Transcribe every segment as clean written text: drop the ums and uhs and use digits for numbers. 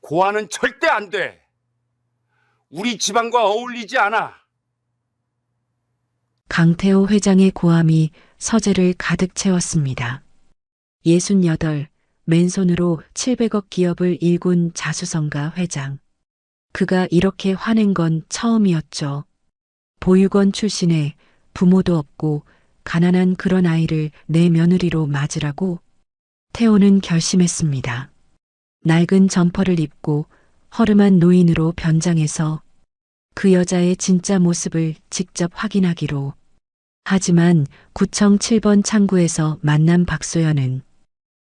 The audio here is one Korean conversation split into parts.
고아는 절대 안 돼. 우리 집안과 어울리지 않아. 강태호 회장의 고함이 서재를 가득 채웠습니다. 68, 맨손으로 700억 기업을 일군 자수성가 회장. 그가 이렇게 화낸 건 처음이었죠. 보육원 출신에 부모도 없고 가난한 그런 아이를 내 며느리로 맞으라고? 태호는 결심했습니다. 낡은 점퍼를 입고 허름한 노인으로 변장해서 그 여자의 진짜 모습을 직접 확인하기로. 하지만 구청 7번 창구에서 만난 박소연은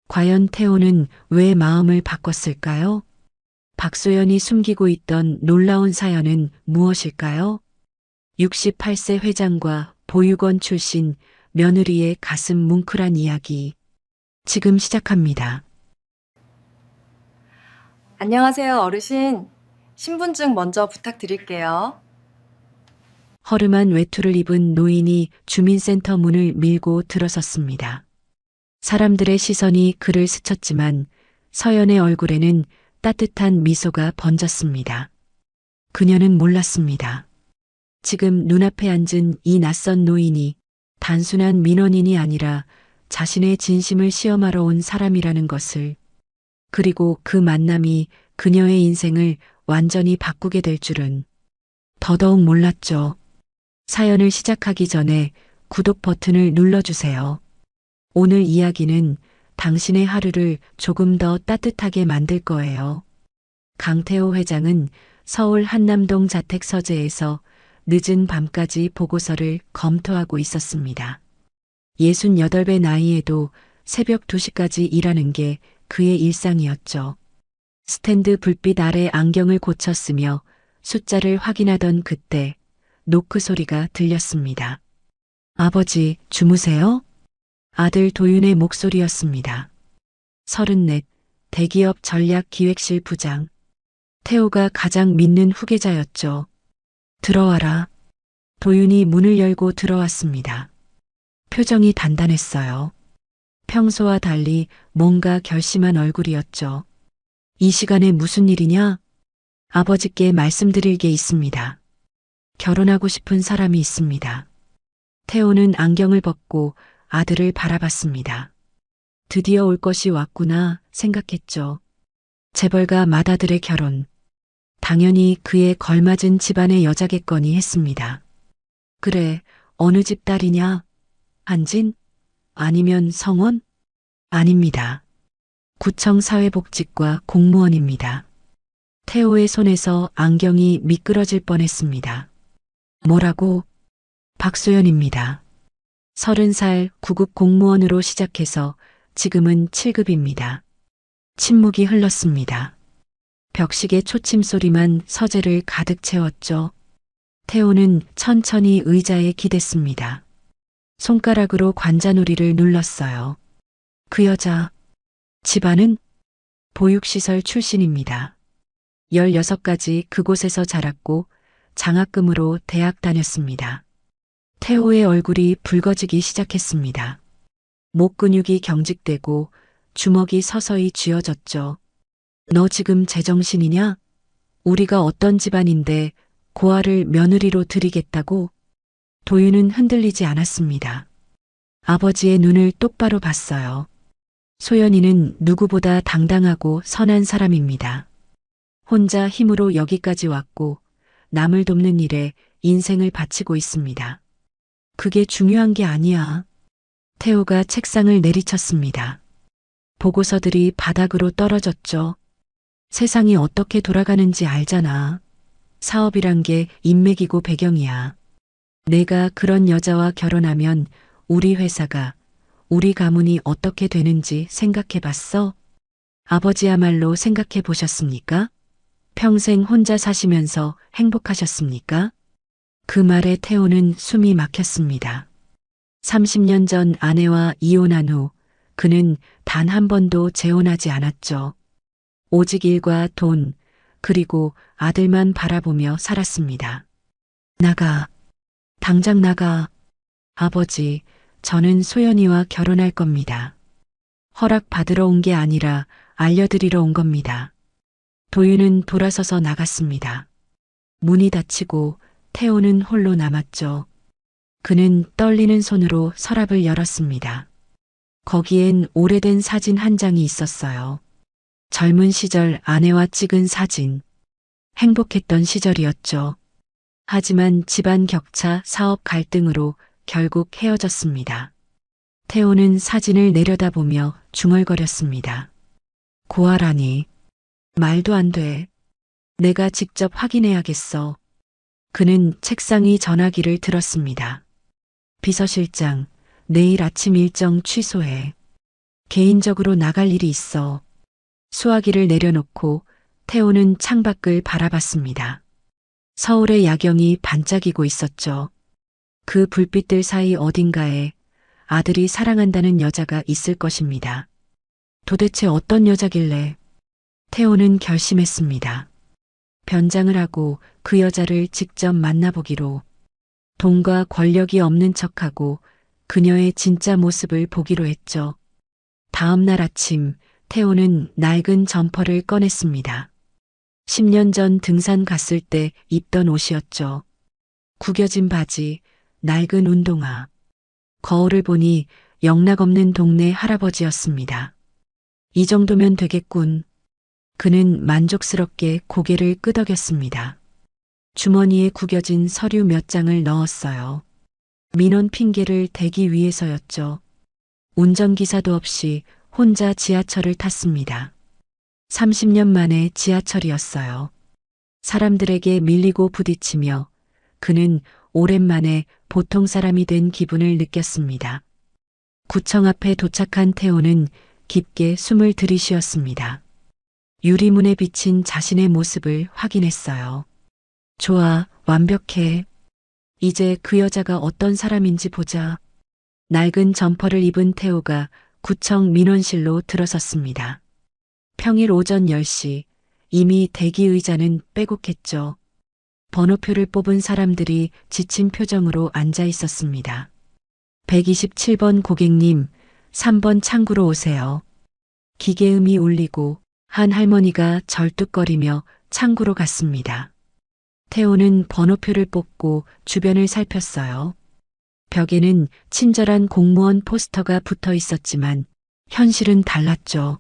과연 태호는 왜 마음을 바꿨을까요? 박소연이 숨기고 있던 놀라운 사연은 무엇일까요? 68세 회장과 보육원 출신 며느리의 가슴 뭉클한 이야기. 지금 시작합니다. 안녕하세요, 어르신. 신분증 먼저 부탁드릴게요. 허름한 외투를 입은 노인이 주민센터 문을 밀고 들어섰습니다. 사람들의 시선이 그를 스쳤지만 서연의 얼굴에는 따뜻한 미소가 번졌습니다. 그녀는 몰랐습니다. 지금 눈앞에 앉은 이 낯선 노인이 단순한 민원인이 아니라 자신의 진심을 시험하러 온 사람이라는 것을, 그리고 그 만남이 그녀의 인생을 완전히 바꾸게 될 줄은 더더욱 몰랐죠. 사연을 시작하기 전에 구독 버튼을 눌러주세요. 오늘 이야기는 당신의 하루를 조금 더 따뜻하게 만들 거예요. 강태호 회장은 서울 한남동 자택 서재에서 늦은 밤까지 보고서를 검토하고 있었습니다. 68배 나이에도 새벽 2시까지 일하는 게 그의 일상이었죠. 스탠드 불빛 아래 안경을 고쳤으며 숫자를 확인하던 그때 노크 소리가 들렸습니다. 아버지, 주무세요? 아들 도윤의 목소리였습니다. 34, 대기업 전략기획실 부장. 태호가 가장 믿는 후계자였죠. 들어와라. 도윤이 문을 열고 들어왔습니다. 표정이 단단했어요. 평소와 달리 뭔가 결심한 얼굴이었죠. 이 시간에 무슨 일이냐? 아버지께 말씀드릴 게 있습니다. 결혼하고 싶은 사람이 있습니다. 태호는 안경을 벗고 아들을 바라봤습니다. 드디어 올 것이 왔구나 생각했죠. 재벌가 맏아들의 결혼. 당연히 그에 걸맞은 집안의 여자겠거니 했습니다. 그래, 어느 집 딸이냐? 한진? 아니면 성원? 아닙니다. 구청 사회복지과 공무원입니다. 태호의 손에서 안경이 미끄러질 뻔했습니다. 뭐라고? 박소연입니다. 30살 9급 공무원으로 시작해서 지금은 7급입니다. 침묵이 흘렀습니다. 벽식의 초침 소리만 서재를 가득 채웠죠. 태호는 천천히 의자에 기댔습니다. 손가락으로 관자놀이를 눌렀어요. 그 여자, 집안은 보육시설 출신입니다. 16까지 그곳에서 자랐고 장학금으로 대학 다녔습니다. 태호의 얼굴이 붉어지기 시작했습니다. 목 근육이 경직되고 주먹이 서서히 쥐어졌죠. 너 지금 제정신이냐? 우리가 어떤 집안인데 고아를 며느리로 들이겠다고? 도윤은 흔들리지 않았습니다. 아버지의 눈을 똑바로 봤어요. 소연이는 누구보다 당당하고 선한 사람입니다. 혼자 힘으로 여기까지 왔고 남을 돕는 일에 인생을 바치고 있습니다. 그게 중요한 게 아니야. 태호가 책상을 내리쳤습니다. 보고서들이 바닥으로 떨어졌죠. 세상이 어떻게 돌아가는지 알잖아. 사업이란 게 인맥이고 배경이야. 내가 그런 여자와 결혼하면 우리 회사가, 우리 가문이 어떻게 되는지 생각해 봤어? 아버지야말로 생각해 보셨습니까? 평생 혼자 사시면서 행복하셨습니까? 그 말에 태호는 숨이 막혔습니다. 30년 전 아내와 이혼한 후 그는 단 한 번도 재혼하지 않았죠. 오직 일과 돈, 그리고 아들만 바라보며 살았습니다. 나가. 당장 나가. 아버지, 저는 소연이와 결혼할 겁니다. 허락 받으러 온 게 아니라 알려드리러 온 겁니다. 도윤은 돌아서서 나갔습니다. 문이 닫히고 태호는 홀로 남았죠. 그는 떨리는 손으로 서랍을 열었습니다. 거기엔 오래된 사진 한 장이 있었어요. 젊은 시절 아내와 찍은 사진. 행복했던 시절이었죠. 하지만 집안 격차, 사업 갈등으로 결국 헤어졌습니다. 태호는 사진을 내려다보며 중얼거렸습니다. 고아라니. 말도 안 돼. 내가 직접 확인해야겠어. 그는 책상 위 전화기를 들었습니다. 비서실장, 내일 아침 일정 취소해. 개인적으로 나갈 일이 있어. 수화기를 내려놓고 태호는 창밖을 바라봤습니다. 서울의 야경이 반짝이고 있었죠. 그 불빛들 사이 어딘가에 아들이 사랑한다는 여자가 있을 것입니다. 도대체 어떤 여자길래? 태호는 결심했습니다. 변장을 하고 그 여자를 직접 만나보기로. 돈과 권력이 없는 척하고 그녀의 진짜 모습을 보기로 했죠. 다음 날 아침 태호는 낡은 점퍼를 꺼냈습니다. 10년 전 등산 갔을 때 입던 옷이었죠. 구겨진 바지, 낡은 운동화. 거울을 보니 영락없는 동네 할아버지였습니다. 이 정도면 되겠군. 그는 만족스럽게 고개를 끄덕였습니다. 주머니에 구겨진 서류 몇 장을 넣었어요. 민원 핑계를 대기 위해서였죠. 운전기사도 없이 혼자 지하철을 탔습니다. 30년 만에 지하철이었어요. 사람들에게 밀리고 부딪히며 그는 오랜만에 보통 사람이 된 기분을 느꼈습니다. 구청 앞에 도착한 태호는 깊게 숨을 들이쉬었습니다. 유리문에 비친 자신의 모습을 확인했어요. 좋아, 완벽해. 이제 그 여자가 어떤 사람인지 보자. 낡은 점퍼를 입은 태호가 구청 민원실로 들어섰습니다. 평일 오전 10시, 이미 대기 의자는 빼곡했죠. 번호표를 뽑은 사람들이 지친 표정으로 앉아 있었습니다. 127번 고객님, 3번 창구로 오세요. 기계음이 울리고 한 할머니가 절뚝거리며 창구로 갔습니다. 태호는 번호표를 뽑고 주변을 살폈어요. 벽에는 친절한 공무원 포스터가 붙어 있었지만 현실은 달랐죠.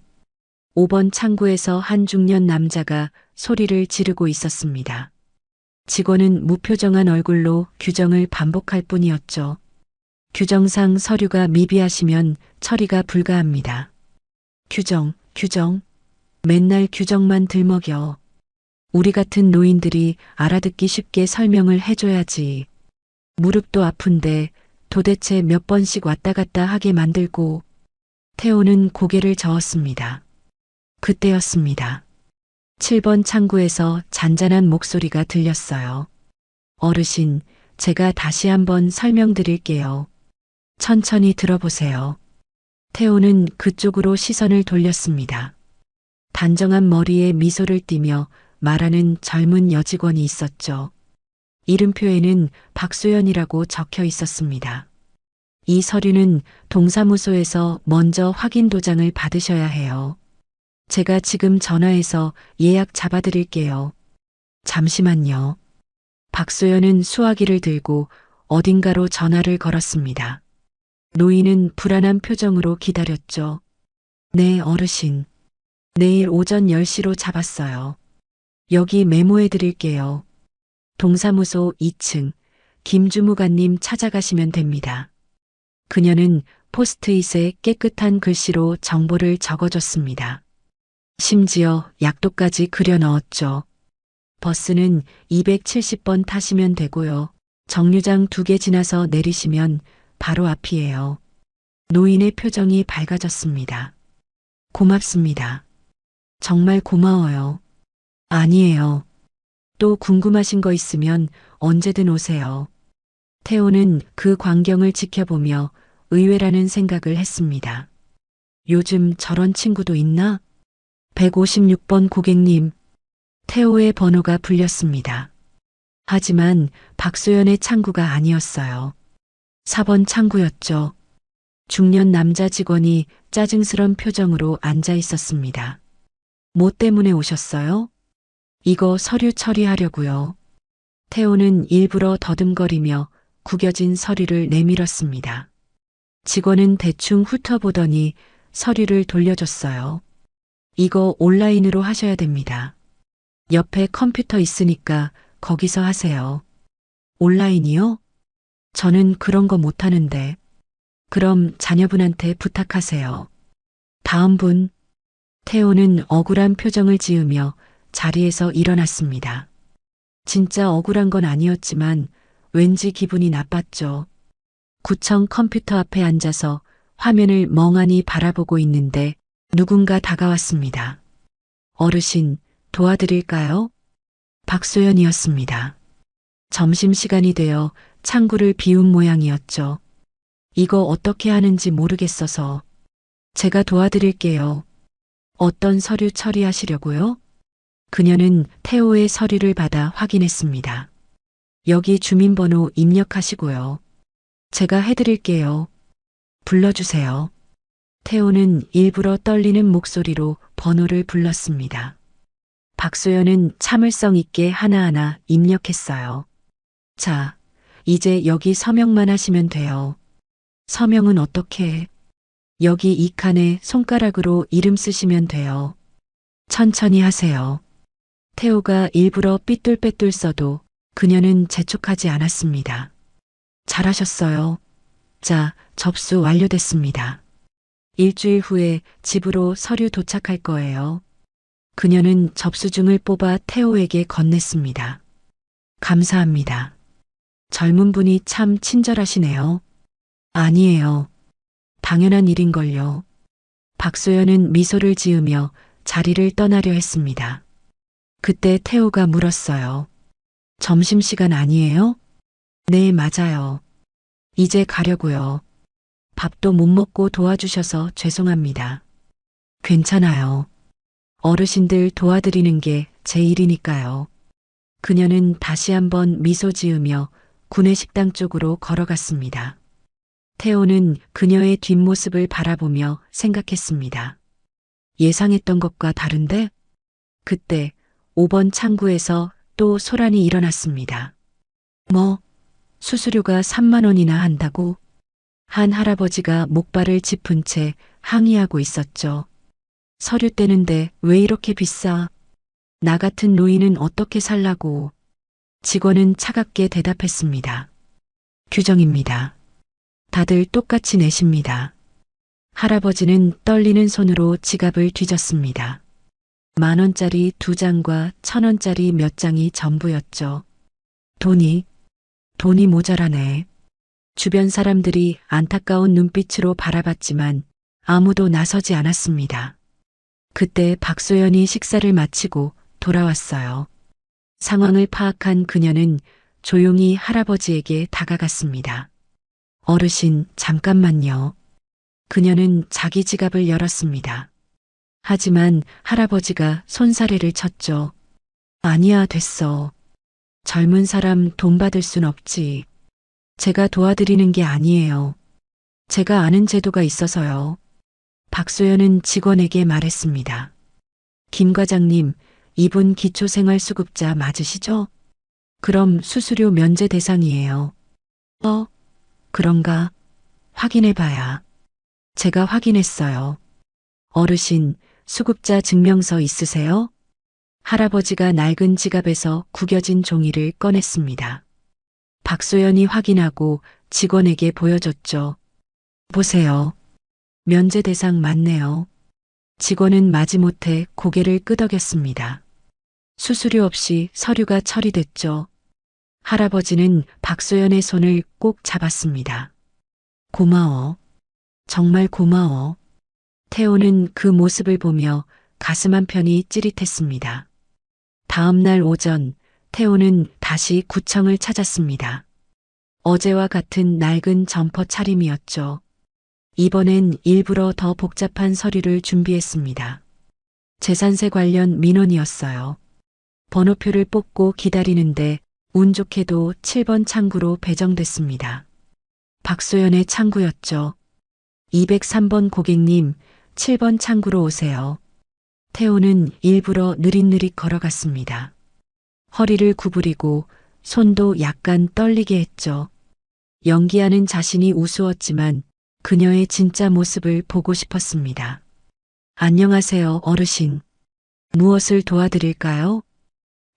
5번 창구에서 한 중년 남자가 소리를 지르고 있었습니다. 직원은 무표정한 얼굴로 규정을 반복할 뿐이었죠. 규정상 서류가 미비하시면 처리가 불가합니다. 규정. 맨날 규정만 들먹여. 우리 같은 노인들이 알아듣기 쉽게 설명을 해줘야지. 무릎도 아픈데 도대체 몇 번씩 왔다 갔다 하게 만들고. 태호는 고개를 저었습니다. 그때였습니다. 7번 창구에서 잔잔한 목소리가 들렸어요. 어르신, 제가 다시 한번 설명드릴게요. 천천히 들어보세요. 태호는 그쪽으로 시선을 돌렸습니다. 단정한 머리에 미소를 띠며 말하는 젊은 여직원이 있었죠. 이름표에는 박소연이라고 적혀 있었습니다. 이 서류는 동사무소에서 먼저 확인 도장을 받으셔야 해요. 제가 지금 전화해서 예약 잡아드릴게요. 잠시만요. 박소연은 수화기를 들고 어딘가로 전화를 걸었습니다. 노인은 불안한 표정으로 기다렸죠. 네, 어르신. 내일 오전 10시로 잡았어요. 여기 메모해 드릴게요. 동사무소 2층 김주무관님 찾아가시면 됩니다. 그녀는 포스트잇에 깨끗한 글씨로 정보를 적어줬습니다. 심지어 약도까지 그려 넣었죠. 버스는 270번 타시면 되고요. 정류장 2개 지나서 내리시면 바로 앞이에요. 노인의 표정이 밝아졌습니다. 고맙습니다. 정말 고마워요. 아니에요. 또 궁금하신 거 있으면 언제든 오세요. 태호는 그 광경을 지켜보며 의외라는 생각을 했습니다. 요즘 저런 친구도 있나? 156번 고객님. 태호의 번호가 불렸습니다. 하지만 박소연의 창구가 아니었어요. 4번 창구였죠. 중년 남자 직원이 짜증스런 표정으로 앉아 있었습니다. 뭐 때문에 오셨어요? 이거 서류 처리하려고요. 태호는 일부러 더듬거리며 구겨진 서류를 내밀었습니다. 직원은 대충 훑어보더니 서류를 돌려줬어요. 이거 온라인으로 하셔야 됩니다. 옆에 컴퓨터 있으니까 거기서 하세요. 온라인이요? 저는 그런 거 못하는데. 그럼 자녀분한테 부탁하세요. 다음 분. 태호는 억울한 표정을 지으며 자리에서 일어났습니다. 진짜 억울한 건 아니었지만 왠지 기분이 나빴죠. 구청 컴퓨터 앞에 앉아서 화면을 멍하니 바라보고 있는데 누군가 다가왔습니다. 어르신, 도와드릴까요? 박소연이었습니다. 점심시간이 되어 창구를 비운 모양이었죠. 이거 어떻게 하는지 모르겠어서. 제가 도와드릴게요. 어떤 서류 처리하시려고요? 그녀는 태호의 서류를 받아 확인했습니다. 여기 주민번호 입력하시고요. 제가 해드릴게요. 불러주세요. 태호는 일부러 떨리는 목소리로 번호를 불렀습니다. 박소연은 참을성 있게 하나하나 입력했어요. 자, 이제 여기 서명만 하시면 돼요. 서명은 어떻게 해? 여기 이 칸에 손가락으로 이름 쓰시면 돼요. 천천히 하세요. 태호가 일부러 삐뚤빼뚤 써도 그녀는 재촉하지 않았습니다. 잘하셨어요. 자, 접수 완료됐습니다. 일주일 후에 집으로 서류 도착할 거예요. 그녀는 접수증을 뽑아 태호에게 건넸습니다. 감사합니다. 젊은 분이 참 친절하시네요. 아니에요. 당연한 일인걸요. 박소연은 미소를 지으며 자리를 떠나려 했습니다. 그때 태호가 물었어요. 점심시간 아니에요? 네, 맞아요. 이제 가려고요. 밥도 못 먹고 도와주셔서 죄송합니다. 괜찮아요. 어르신들 도와드리는 게 제 일이니까요. 그녀는 다시 한번 미소 지으며 구내식당 쪽으로 걸어갔습니다. 태호는 그녀의 뒷모습을 바라보며 생각했습니다. 예상했던 것과 다른데? 그때 5번 창구에서 또 소란이 일어났습니다. 뭐? 수수료가 3만 원이나 한다고? 한 할아버지가 목발을 짚은 채 항의하고 있었죠. 서류 떼는데 왜 이렇게 비싸? 나 같은 노인은 어떻게 살라고? 직원은 차갑게 대답했습니다. 규정입니다. 다들 똑같이 내십니다. 할아버지는 떨리는 손으로 지갑을 뒤졌습니다. 10,000원짜리 2장과 1,000원짜리 몇 장이 전부였죠. 돈이 모자라네. 주변 사람들이 안타까운 눈빛으로 바라봤지만 아무도 나서지 않았습니다. 그때 박소연이 식사를 마치고 돌아왔어요. 상황을 파악한 그녀는 조용히 할아버지에게 다가갔습니다. 어르신, 잠깐만요. 그녀는 자기 지갑을 열었습니다. 하지만 할아버지가 손사래를 쳤죠. 아니야, 됐어. 젊은 사람 돈 받을 순 없지. 제가 도와드리는 게 아니에요. 제가 아는 제도가 있어서요. 박소연은 직원에게 말했습니다. 김 과장님, 이분 기초생활수급자 맞으시죠? 그럼 수수료 면제 대상이에요. 그런가? 확인해봐야. 제가 확인했어요. 어르신, 수급자 증명서 있으세요? 할아버지가 낡은 지갑에서 구겨진 종이를 꺼냈습니다. 박소연이 확인하고 직원에게 보여줬죠. 보세요. 면제 대상 맞네요. 직원은 마지못해 고개를 끄덕였습니다. 수수료 없이 서류가 처리됐죠. 할아버지는 박소연의 손을 꼭 잡았습니다. 고마워. 정말 고마워. 태호는 그 모습을 보며 가슴 한편이 찌릿했습니다. 다음 날 오전, 태호는 다시 구청을 찾았습니다. 어제와 같은 낡은 점퍼 차림이었죠. 이번엔 일부러 더 복잡한 서류를 준비했습니다. 재산세 관련 민원이었어요. 번호표를 뽑고 기다리는데 운 좋게도 7번 창구로 배정됐습니다. 박소연의 창구였죠. 203번 고객님, 7번 창구로 오세요. 태호는 일부러 느릿느릿 걸어갔습니다. 허리를 구부리고 손도 약간 떨리게 했죠. 연기하는 자신이 우스웠지만 그녀의 진짜 모습을 보고 싶었습니다. 안녕하세요, 어르신. 무엇을 도와드릴까요?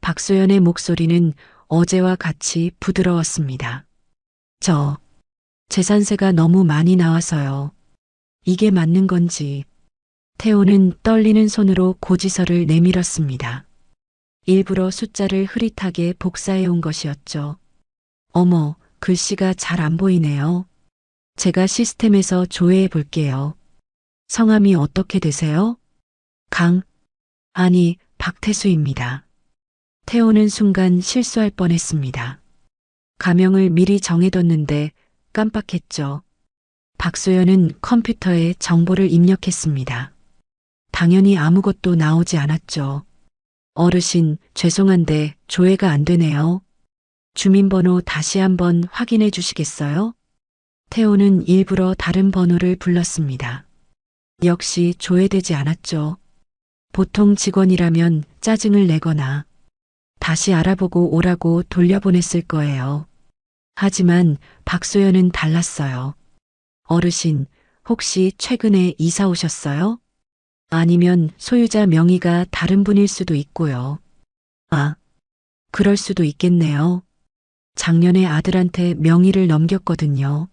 박소연의 목소리는 어제와 같이 부드러웠습니다. 재산세가 너무 많이 나와서요. 이게 맞는 건지. 태호는 떨리는 손으로 고지서를 내밀었습니다. 일부러 숫자를 흐릿하게 복사해 온 것이었죠. 어머, 글씨가 잘 안 보이네요. 제가 시스템에서 조회해 볼게요. 성함이 어떻게 되세요? 아니, 박태수입니다. 태호는 순간 실수할 뻔했습니다. 가명을 미리 정해뒀는데 깜빡했죠. 박소연은 컴퓨터에 정보를 입력했습니다. 당연히 아무것도 나오지 않았죠. 어르신, 죄송한데 조회가 안 되네요. 주민번호 다시 한번 확인해 주시겠어요? 태호는 일부러 다른 번호를 불렀습니다. 역시 조회되지 않았죠. 보통 직원이라면 짜증을 내거나 다시 알아보고 오라고 돌려보냈을 거예요. 하지만 박소연은 달랐어요. 어르신, 혹시 최근에 이사 오셨어요? 아니면 소유자 명의가 다른 분일 수도 있고요. 그럴 수도 있겠네요. 작년에 아들한테 명의를 넘겼거든요.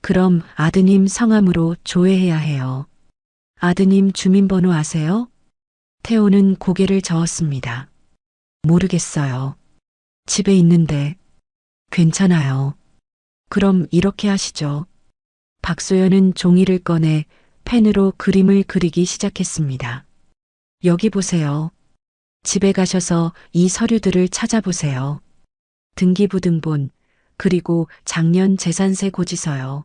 그럼 아드님 성함으로 조회해야 해요. 아드님 주민번호 아세요? 태호는 고개를 저었습니다. 모르겠어요. 집에 있는데. 괜찮아요. 그럼 이렇게 하시죠. 박소연은 종이를 꺼내 펜으로 그림을 그리기 시작했습니다. 여기 보세요. 집에 가셔서 이 서류들을 찾아보세요. 등기부등본, 그리고 작년 재산세 고지서요.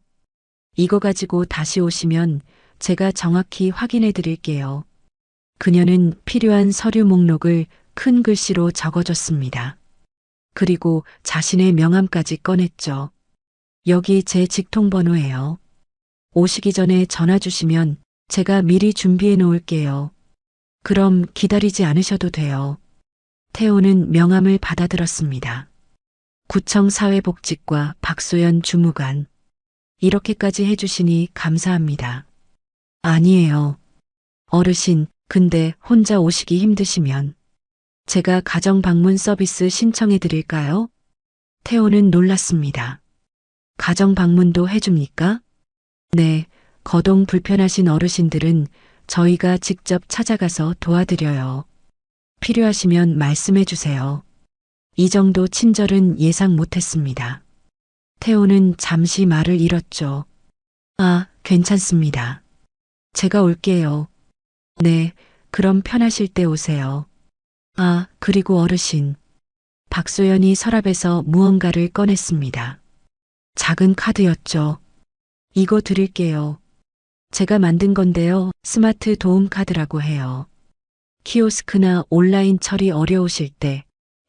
이거 가지고 다시 오시면 제가 정확히 확인해 드릴게요. 그녀는 필요한 서류 목록을 큰 글씨로 적어줬습니다. 그리고 자신의 명함까지 꺼냈죠. 여기 제 직통번호예요. 오시기 전에 전화 주시면 제가 미리 준비해 놓을게요. 그럼 기다리지 않으셔도 돼요. 태호는 명함을 받아들었습니다. 구청 사회복지과 박소연 주무관. 이렇게까지 해주시니 감사합니다. 아니에요. 어르신, 근데 혼자 오시기 힘드시면 제가 가정 방문 서비스 신청해 드릴까요? 태호는 놀랐습니다. 가정 방문도 해줍니까? 네, 거동 불편하신 어르신들은 저희가 직접 찾아가서 도와드려요. 필요하시면 말씀해 주세요. 이 정도 친절은 예상 못했습니다. 태호는 잠시 말을 잃었죠. 괜찮습니다. 제가 올게요. 네, 그럼 편하실 때 오세요. 그리고 어르신. 박소연이 서랍에서 무언가를 꺼냈습니다. 작은 카드였죠. 이거 드릴게요. 제가 만든 건데요. 스마트 도움 카드라고 해요. 키오스크나 온라인 처리 어려우실 때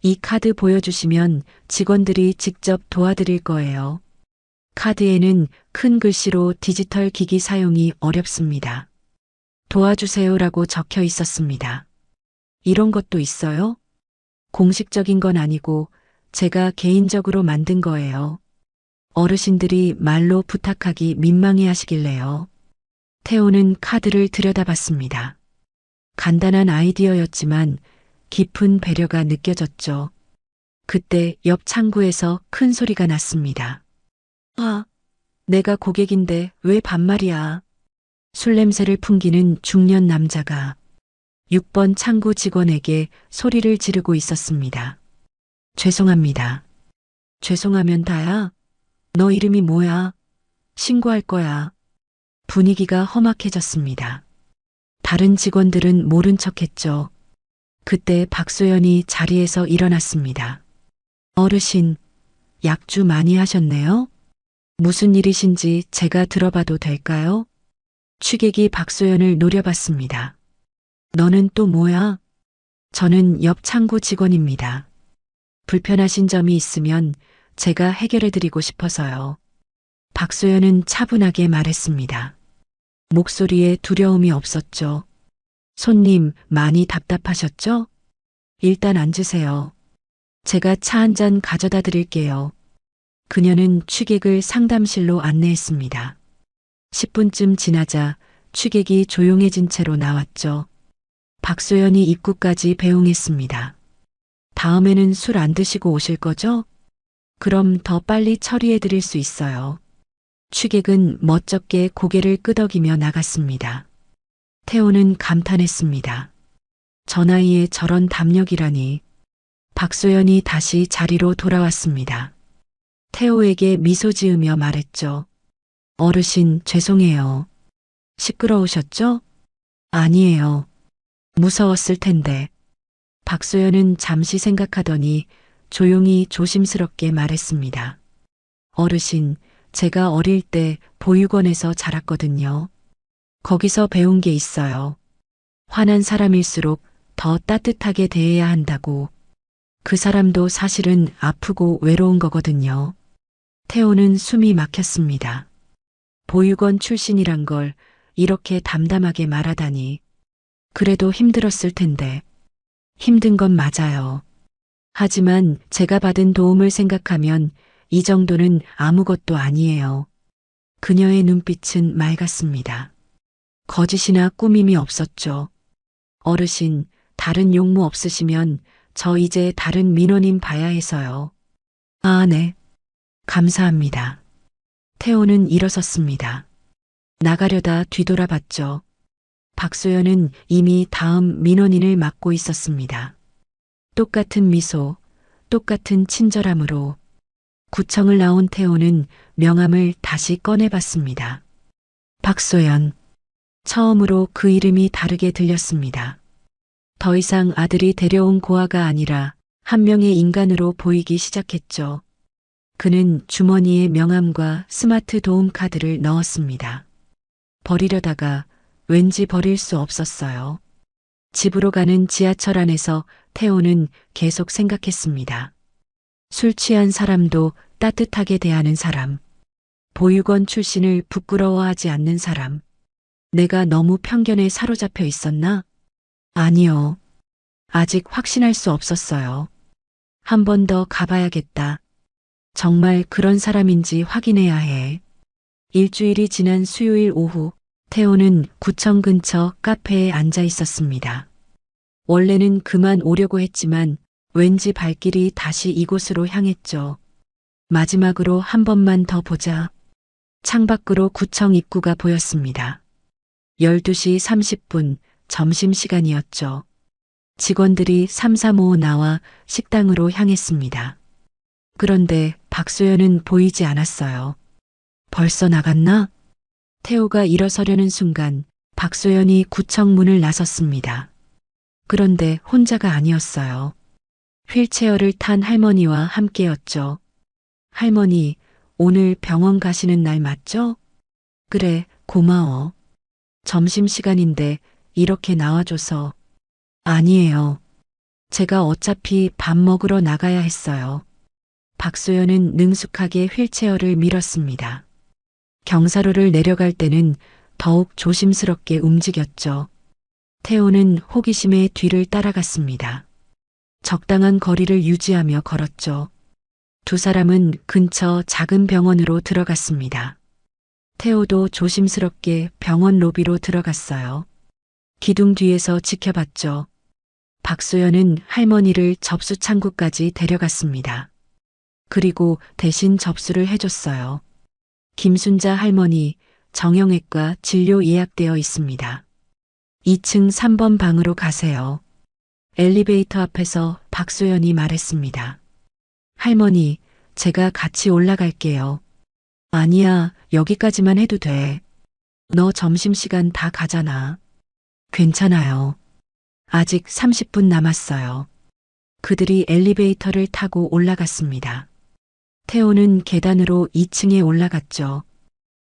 이 카드 보여주시면 직원들이 직접 도와드릴 거예요. 카드에는 큰 글씨로 디지털 기기 사용이 어렵습니다. 도와주세요라고 적혀 있었습니다. 이런 것도 있어요? 공식적인 건 아니고 제가 개인적으로 만든 거예요. 어르신들이 말로 부탁하기 민망해 하시길래요. 태호는 카드를 들여다봤습니다. 간단한 아이디어였지만 깊은 배려가 느껴졌죠. 그때 옆 창구에서 큰 소리가 났습니다. 내가 고객인데 왜 반말이야? 술 냄새를 풍기는 중년 남자가 6번 창구 직원에게 소리를 지르고 있었습니다. 죄송합니다. 죄송하면 다야? 너 이름이 뭐야? 신고할 거야. 분위기가 험악해졌습니다. 다른 직원들은 모른 척했죠. 그때 박소연이 자리에서 일어났습니다. 어르신, 약주 많이 하셨네요? 무슨 일이신지 제가 들어봐도 될까요? 취객이 박소연을 노려봤습니다. 너는 또 뭐야? 저는 옆 창구 직원입니다. 불편하신 점이 있으면 제가 해결해드리고 싶어서요. 박소연은 차분하게 말했습니다. 목소리에 두려움이 없었죠. 손님, 많이 답답하셨죠? 일단 앉으세요. 제가 차 한 잔 가져다 드릴게요. 그녀는 취객을 상담실로 안내했습니다. 10분쯤 지나자 취객이 조용해진 채로 나왔죠. 박소연이 입구까지 배웅했습니다. 다음에는 술 안 드시고 오실 거죠? 그럼 더 빨리 처리해 드릴 수 있어요. 취객은 멋쩍게 고개를 끄덕이며 나갔습니다. 태호는 감탄했습니다. 저 나이에 저런 담력이라니. 박소연이 다시 자리로 돌아왔습니다. 태호에게 미소 지으며 말했죠. 어르신, 죄송해요. 시끄러우셨죠? 아니에요. 무서웠을 텐데. 박소연은 잠시 생각하더니 조용히 조심스럽게 말했습니다. 어르신, 제가 어릴 때 보육원에서 자랐거든요. 거기서 배운 게 있어요. 화난 사람일수록 더 따뜻하게 대해야 한다고. 그 사람도 사실은 아프고 외로운 거거든요. 태호는 숨이 막혔습니다. 보육원 출신이란 걸 이렇게 담담하게 말하다니. 그래도 힘들었을 텐데. 힘든 건 맞아요. 하지만 제가 받은 도움을 생각하면 이 정도는 아무것도 아니에요. 그녀의 눈빛은 맑았습니다. 거짓이나 꾸밈이 없었죠. 어르신, 다른 용무 없으시면 저 이제 다른 민원인 봐야 해서요. 아, 네. 감사합니다. 태호는 일어섰습니다. 나가려다 뒤돌아봤죠. 박소연은 이미 다음 민원인을 맡고 있었습니다. 똑같은 미소, 똑같은 친절함으로 구청을 나온 태호는 명함을 다시 꺼내봤습니다. 박소연. 처음으로 그 이름이 다르게 들렸습니다. 더 이상 아들이 데려온 고아가 아니라 한 명의 인간으로 보이기 시작했죠. 그는 주머니에 명함과 스마트 도움 카드를 넣었습니다. 버리려다가 왠지 버릴 수 없었어요. 집으로 가는 지하철 안에서 태호는 계속 생각했습니다. 술 취한 사람도 따뜻하게 대하는 사람. 보육원 출신을 부끄러워하지 않는 사람. 내가 너무 편견에 사로잡혀 있었나? 아니요. 아직 확신할 수 없었어요. 한 번 더 가봐야겠다. 정말 그런 사람인지 확인해야 해. 일주일이 지난 수요일 오후, 태호는 구청 근처 카페에 앉아 있었습니다. 원래는 그만 오려고 했지만 왠지 발길이 다시 이곳으로 향했죠. 마지막으로 한 번만 더 보자. 창밖으로 구청 입구가 보였습니다. 12시 30분 점심시간이었죠. 직원들이 삼삼오오 나와 식당으로 향했습니다. 그런데 박소연은 보이지 않았어요. 벌써 나갔나? 태호가 일어서려는 순간 박소연이 구청 문을 나섰습니다. 그런데 혼자가 아니었어요. 휠체어를 탄 할머니와 함께였죠. 할머니, 오늘 병원 가시는 날 맞죠? 그래, 고마워. 점심시간인데 이렇게 나와줘서. 아니에요. 제가 어차피 밥 먹으러 나가야 했어요. 박소연은 능숙하게 휠체어를 밀었습니다. 경사로를 내려갈 때는 더욱 조심스럽게 움직였죠. 태호는 호기심에 뒤를 따라갔습니다. 적당한 거리를 유지하며 걸었죠. 두 사람은 근처 작은 병원으로 들어갔습니다. 태호도 조심스럽게 병원 로비로 들어갔어요. 기둥 뒤에서 지켜봤죠. 박소연은 할머니를 접수 창구까지 데려갔습니다. 그리고 대신 접수를 해줬어요. 김순자 할머니, 정형외과 진료 예약되어 있습니다. 2층 3번 방으로 가세요. 엘리베이터 앞에서 박소연이 말했습니다. 할머니, 제가 같이 올라갈게요. 아니야, 여기까지만 해도 돼. 너 점심시간 다 가잖아. 괜찮아요. 아직 30분 남았어요. 그들이 엘리베이터를 타고 올라갔습니다. 태호는 계단으로 2층에 올라갔죠.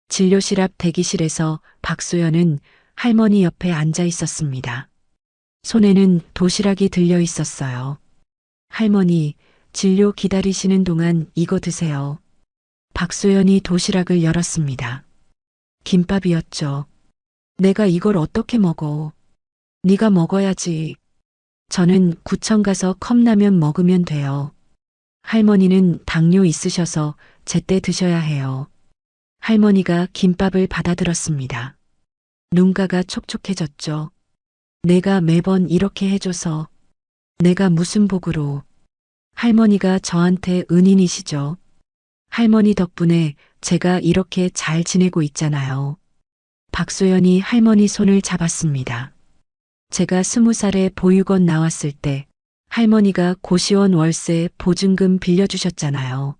진료실 앞 대기실에서 박소연은 할머니 옆에 앉아 있었습니다. 손에는 도시락이 들려 있었어요. 할머니, 진료 기다리시는 동안 이거 드세요. 박소연이 도시락을 열었습니다. 김밥이었죠. 내가 이걸 어떻게 먹어? 네가 먹어야지. 저는 구청 가서 컵라면 먹으면 돼요. 할머니는 당뇨 있으셔서 제때 드셔야 해요. 할머니가 김밥을 받아들었습니다. 눈가가 촉촉해졌죠. 내가 매번 이렇게 해줘서 내가 무슨 복으로. 할머니가 저한테 은인이시죠. 할머니 덕분에 제가 이렇게 잘 지내고 있잖아요. 박소연이 할머니 손을 잡았습니다. 제가 20살에 보육원 나왔을 때 할머니가 고시원 월세 보증금 빌려주셨잖아요.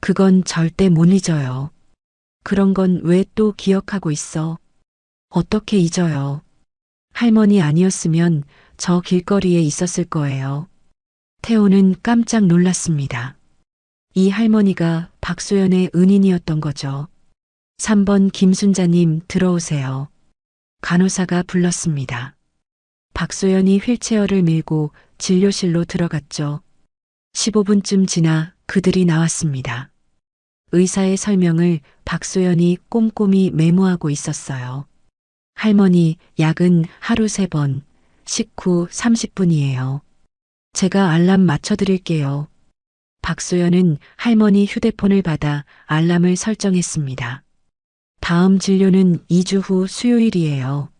그건 절대 못 잊어요. 그런 건 왜 또 기억하고 있어? 어떻게 잊어요? 할머니 아니었으면 저 길거리에 있었을 거예요. 태호는 깜짝 놀랐습니다. 이 할머니가 박소연의 은인이었던 거죠. 3번 김순자님 들어오세요. 간호사가 불렀습니다. 박소연이 휠체어를 밀고 진료실로 들어갔죠. 15분쯤 지나 그들이 나왔습니다. 의사의 설명을 박소연이 꼼꼼히 메모하고 있었어요. 할머니, 약은 하루 3번, 식후 30분이에요. 제가 알람 맞춰드릴게요. 박소연은 할머니 휴대폰을 받아 알람을 설정했습니다. 다음 진료는 2주 후 수요일이에요.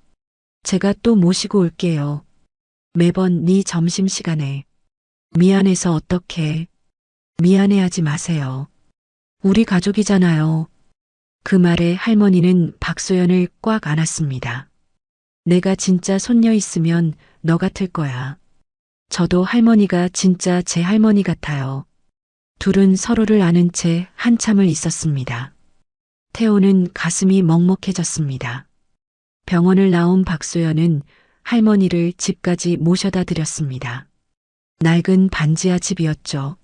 제가 또 모시고 올게요. 매번 네 점심시간에. 미안해서 어떡해. 미안해하지 마세요. 우리 가족이잖아요. 그 말에 할머니는 박소연을 꽉 안았습니다. 내가 진짜 손녀 있으면 너 같을 거야. 저도 할머니가 진짜 제 할머니 같아요. 둘은 서로를 아는 채 한참을 있었습니다. 태호는 가슴이 먹먹해졌습니다. 병원을 나온 박소연은 할머니를 집까지 모셔다 드렸습니다. 낡은 반지하 집이었죠.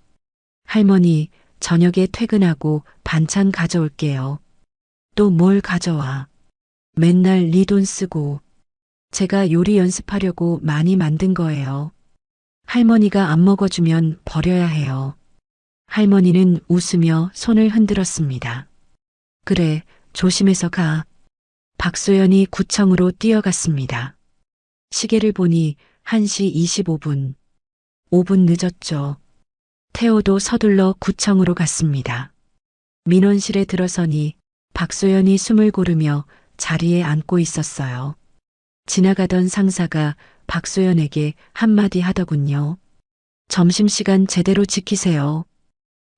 할머니, 저녁에 퇴근하고 반찬 가져올게요. 또 뭘 가져와. 맨날 네 돈 쓰고. 제가 요리 연습하려고 많이 만든 거예요. 할머니가 안 먹어주면 버려야 해요. 할머니는 웃으며 손을 흔들었습니다. 그래, 조심해서 가. 박소연이 구청으로 뛰어갔습니다. 시계를 보니 1시 25분. 5분 늦었죠. 태호도 서둘러 구청으로 갔습니다. 민원실에 들어서니 박소연이 숨을 고르며 자리에 앉고 있었어요. 지나가던 상사가 박소연에게 한마디 하더군요. 점심시간 제대로 지키세요.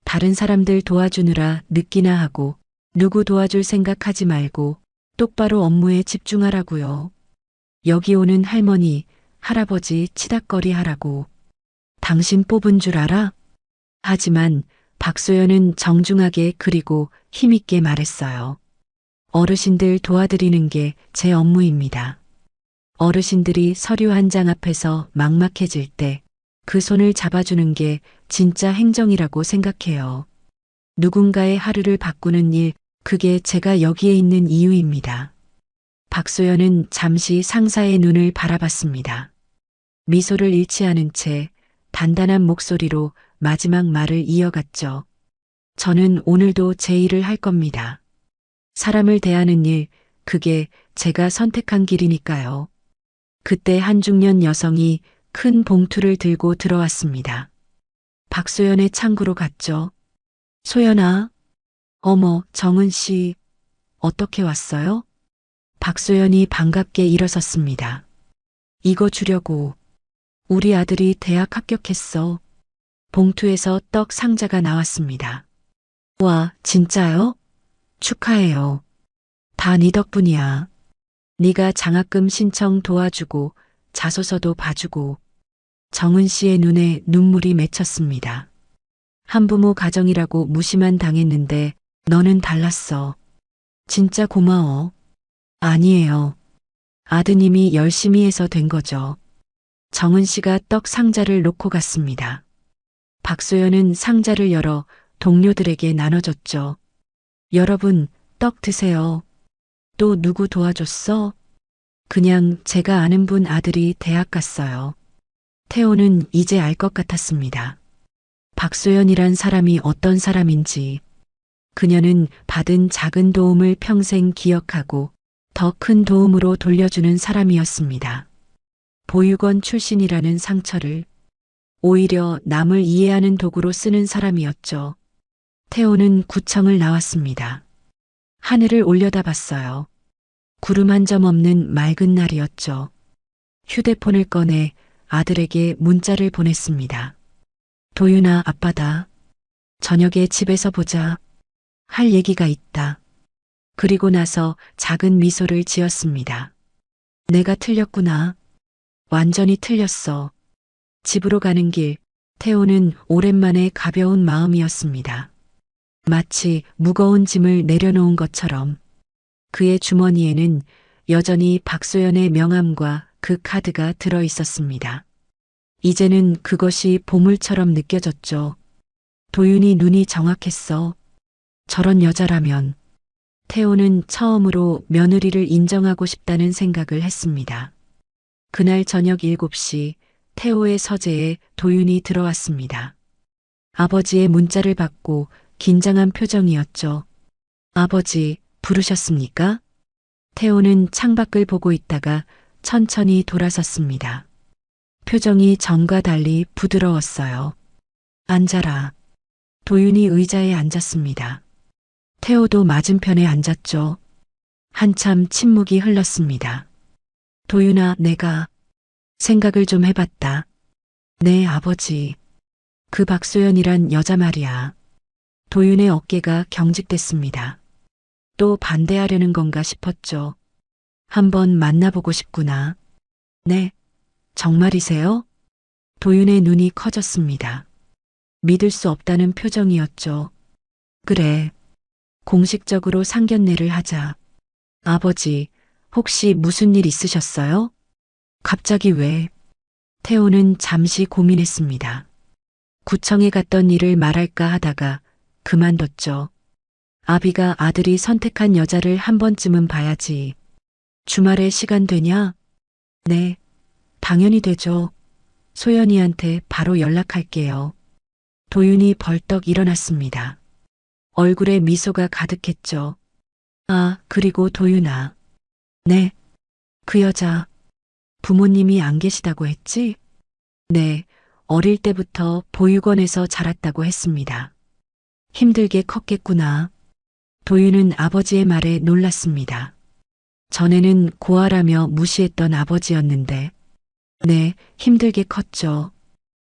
다른 사람들 도와주느라 늦기나 하고 누구 도와줄 생각하지 말고 똑바로 업무에 집중하라고요. 여기 오는 할머니, 할아버지 치닥거리 하라고. 당신 뽑은 줄 알아? 하지만 박소연은 정중하게 그리고 힘있게 말했어요. 어르신들 도와드리는 게 제 업무입니다. 어르신들이 서류 한 장 앞에서 막막해질 때 그 손을 잡아주는 게 진짜 행정이라고 생각해요. 누군가의 하루를 바꾸는 일, 그게 제가 여기에 있는 이유입니다. 박소연은 잠시 상사의 눈을 바라봤습니다. 미소를 잃지 않은 채 단단한 목소리로 마지막 말을 이어갔죠. 저는 오늘도 제 일을 할 겁니다. 사람을 대하는 일, 그게 제가 선택한 길이니까요. 그때 한 중년 여성이 큰 봉투를 들고 들어왔습니다. 박소연의 창구로 갔죠. 소연아. 어머, 정은 씨. 어떻게 왔어요? 박소연이 반갑게 일어섰습니다. 이거 주려고. 우리 아들이 대학 합격했어. 봉투에서 떡 상자가 나왔습니다. 와, 진짜요? 축하해요. 다 네 덕분이야. 네가 장학금 신청 도와주고 자소서도 봐주고. 정은 씨의 눈에 눈물이 맺혔습니다. 한부모 가정이라고 무시만 당했는데 너는 달랐어. 진짜 고마워. 아니에요. 아드님이 열심히 해서 된 거죠. 정은 씨가 떡 상자를 놓고 갔습니다. 박소연은 상자를 열어 동료들에게 나눠줬죠. 여러분, 떡 드세요. 또 누구 도와줬어? 그냥 제가 아는 분 아들이 대학 갔어요. 태호는 이제 알 것 같았습니다. 박소연이란 사람이 어떤 사람인지. 그녀는 받은 작은 도움을 평생 기억하고 더 큰 도움으로 돌려주는 사람이었습니다. 보육원 출신이라는 상처를 오히려 남을 이해하는 도구로 쓰는 사람이었죠. 태호는 구청을 나왔습니다. 하늘을 올려다봤어요. 구름 한 점 없는 맑은 날이었죠. 휴대폰을 꺼내 아들에게 문자를 보냈습니다. 도윤아, 아빠다. 저녁에 집에서 보자. 할 얘기가 있다. 그리고 나서 작은 미소를 지었습니다. 내가 틀렸구나. 완전히 틀렸어. 집으로 가는 길, 태호는 오랜만에 가벼운 마음이었습니다. 마치 무거운 짐을 내려놓은 것처럼 그의 주머니에는 여전히 박소연의 명함과 그 카드가 들어 있었습니다. 이제는 그것이 보물처럼 느껴졌죠. 도윤이 눈이 정확했어. 저런 여자라면 태호는 처음으로 며느리를 인정하고 싶다는 생각을 했습니다. 그날 저녁 7시 태호의 서재에 도윤이 들어왔습니다. 아버지의 문자를 받고 긴장한 표정이었죠. 아버지, 부르셨습니까? 태호는 창밖을 보고 있다가 천천히 돌아섰습니다. 표정이 전과 달리 부드러웠어요. 앉아라. 도윤이 의자에 앉았습니다. 태호도 맞은편에 앉았죠. 한참 침묵이 흘렀습니다. 도윤아, 내가 생각을 좀 해봤다. 네, 아버지. 그 박소연이란 여자 말이야. 도윤의 어깨가 경직됐습니다. 또 반대하려는 건가 싶었죠. 한번 만나보고 싶구나. 네, 정말이세요? 도윤의 눈이 커졌습니다. 믿을 수 없다는 표정이었죠. 그래, 공식적으로 상견례를 하자. 아버지, 혹시 무슨 일 있으셨어요? 갑자기 왜? 태호는 잠시 고민했습니다. 구청에 갔던 일을 말할까 하다가 그만뒀죠. 아비가 아들이 선택한 여자를 한 번쯤은 봐야지. 주말에 시간 되냐? 네, 당연히 되죠. 소연이한테 바로 연락할게요. 도윤이 벌떡 일어났습니다. 얼굴에 미소가 가득했죠. 아, 그리고 도윤아. 네, 그 여자 부모님이 안 계시다고 했지? 네, 어릴 때부터 보육원에서 자랐다고 했습니다. 힘들게 컸겠구나. 도윤은 아버지의 말에 놀랐습니다. 전에는 고아라며 무시했던 아버지였는데, 네, 힘들게 컸죠.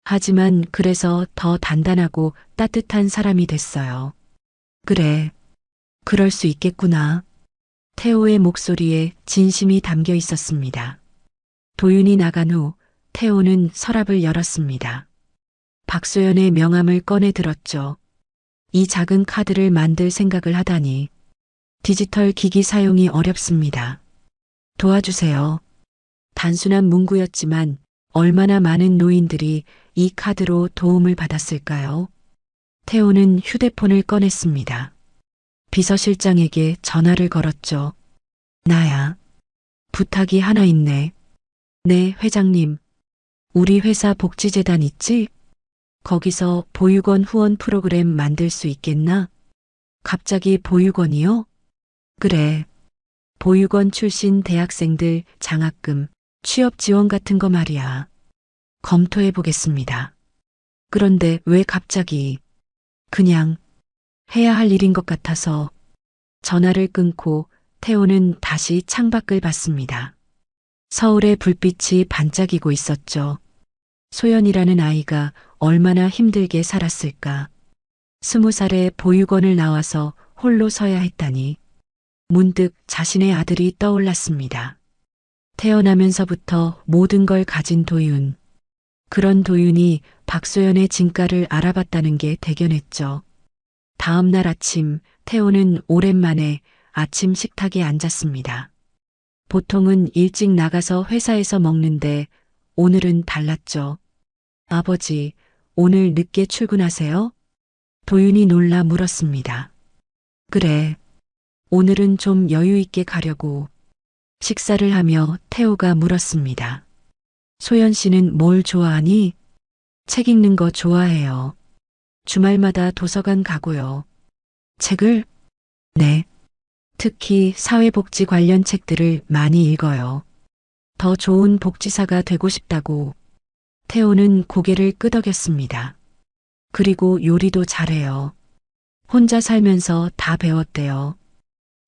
하지만 그래서 더 단단하고 따뜻한 사람이 됐어요. 그래, 그럴 수 있겠구나. 태호의 목소리에 진심이 담겨 있었습니다. 도윤이 나간 후 태호는 서랍을 열었습니다. 박소연의 명함을 꺼내 들었죠. 이 작은 카드를 만들 생각을 하다니. 디지털 기기 사용이 어렵습니다. 도와주세요. 단순한 문구였지만 얼마나 많은 노인들이 이 카드로 도움을 받았을까요? 태호는 휴대폰을 꺼냈습니다. 비서실장에게 전화를 걸었죠. 나야. 부탁이 하나 있네. 네, 회장님. 우리 회사 복지재단 있지? 거기서 보육원 후원 프로그램 만들 수 있겠나? 갑자기 보육원이요? 그래. 보육원 출신 대학생들 장학금, 취업 지원 같은 거 말이야. 검토해 보겠습니다. 그런데 왜 갑자기? 그냥 해야 할 일인 것 같아서. 전화를 끊고 태호는 다시 창밖을 봤습니다. 서울의 불빛이 반짝이고 있었죠. 소연이라는 아이가 얼마나 힘들게 살았을까. 20살에 보육원을 나와서 홀로 서야 했다니. 문득 자신의 아들이 떠올랐습니다. 태어나면서부터 모든 걸 가진 도윤. 그런 도윤이 박소연의 진가를 알아봤다는 게 대견했죠. 다음 날 아침 태호는 오랜만에 아침 식탁에 앉았습니다. 보통은 일찍 나가서 회사에서 먹는데 오늘은 달랐죠. 아버지, 오늘 늦게 출근하세요? 도윤이 놀라 물었습니다. 그래, 오늘은 좀 여유 있게 가려고. 식사를 하며 태호가 물었습니다. 소연 씨는 뭘 좋아하니? 책 읽는 거 좋아해요. 주말마다 도서관 가고요. 책을? 네. 특히 사회복지 관련 책들을 많이 읽어요. 더 좋은 복지사가 되고 싶다고. 태호는 고개를 끄덕였습니다. 그리고 요리도 잘해요. 혼자 살면서 다 배웠대요.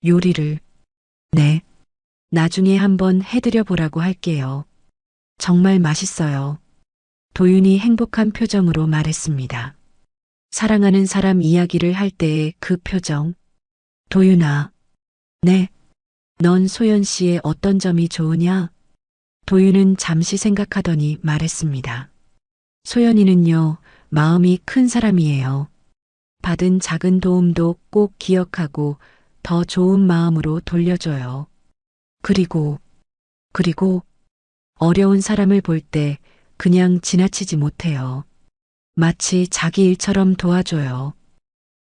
요리를. 네. 나중에 한번 해드려 보라고 할게요. 정말 맛있어요. 도윤이 행복한 표정으로 말했습니다. 사랑하는 사람 이야기를 할 때의 그 표정. 도윤아. 네. 넌 소연 씨의 어떤 점이 좋으냐? 도윤은 잠시 생각하더니 말했습니다. 소연이는요, 마음이 큰 사람이에요. 받은 작은 도움도 꼭 기억하고 더 좋은 마음으로 돌려줘요. 그리고 어려운 사람을 볼 때 그냥 지나치지 못해요. 마치 자기 일처럼 도와줘요.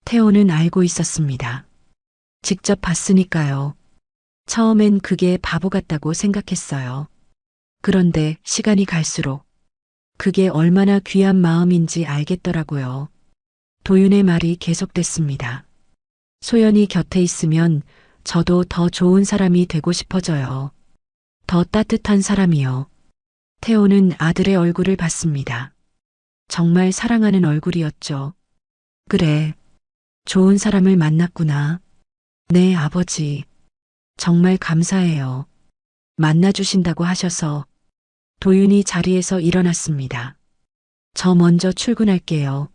태호는 알고 있었습니다. 직접 봤으니까요. 처음엔 그게 바보 같다고 생각했어요. 그런데 시간이 갈수록 그게 얼마나 귀한 마음인지 알겠더라고요. 도윤의 말이 계속됐습니다. 소연이 곁에 있으면 저도 더 좋은 사람이 되고 싶어져요. 더 따뜻한 사람이요. 태호는 아들의 얼굴을 봤습니다. 정말 사랑하는 얼굴이었죠. 그래. 좋은 사람을 만났구나. 네, 아버지. 정말 감사해요. 만나주신다고 하셔서. 도윤이 자리에서 일어났습니다. 저 먼저 출근할게요.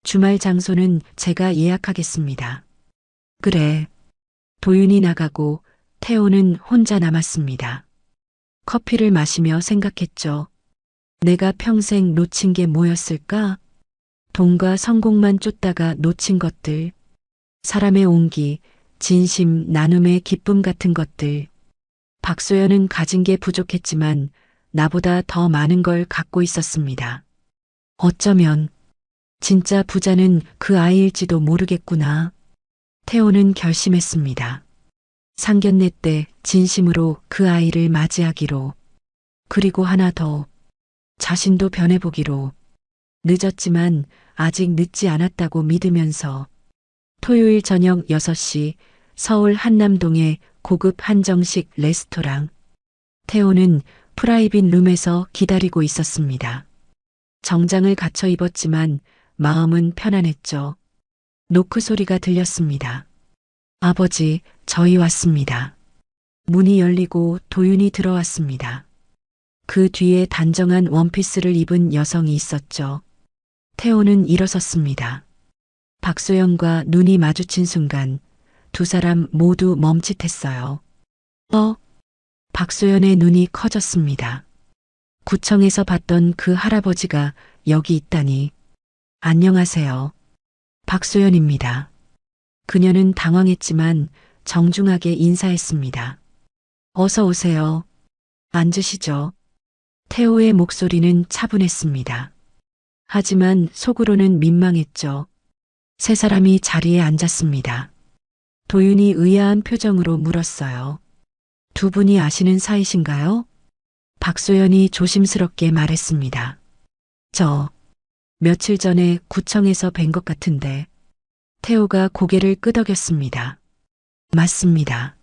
주말 장소는 제가 예약하겠습니다. 그래. 도윤이 나가고 태호는 혼자 남았습니다. 커피를 마시며 생각했죠. 내가 평생 놓친 게 뭐였을까? 돈과 성공만 쫓다가 놓친 것들. 사람의 온기, 진심, 나눔의 기쁨 같은 것들. 박소연은 가진 게 부족했지만 나보다 더 많은 걸 갖고 있었습니다. 어쩌면 진짜 부자는 그 아이일지도 모르겠구나. 태호는 결심했습니다. 상견례 때 진심으로 그 아이를 맞이하기로. 그리고 하나 더. 자신도 변해보기로. 늦었지만 아직 늦지 않았다고 믿으면서. 토요일 저녁 6시 서울 한남동의 고급 한정식 레스토랑. 태호는 프라이빗 룸에서 기다리고 있었습니다. 정장을 갖춰 입었지만 마음은 편안했죠. 노크 소리가 들렸습니다. 아버지, 저희 왔습니다. 문이 열리고 도윤이 들어왔습니다. 그 뒤에 단정한 원피스를 입은 여성이 있었죠. 태호는 일어섰습니다. 박소연과 눈이 마주친 순간 두 사람 모두 멈칫했어요. 박소연의 눈이 커졌습니다. 구청에서 봤던 그 할아버지가 여기 있다니. 안녕하세요. 박소연입니다. 그녀는 당황했지만 정중하게 인사했습니다. 어서 오세요. 앉으시죠. 태호의 목소리는 차분했습니다. 하지만 속으로는 민망했죠. 세 사람이 자리에 앉았습니다. 도윤이 의아한 표정으로 물었어요. 두 분이 아시는 사이신가요? 박소연이 조심스럽게 말했습니다. 저 며칠 전에 구청에서 뵌 것 같은데. 태호가 고개를 끄덕였습니다. 맞습니다.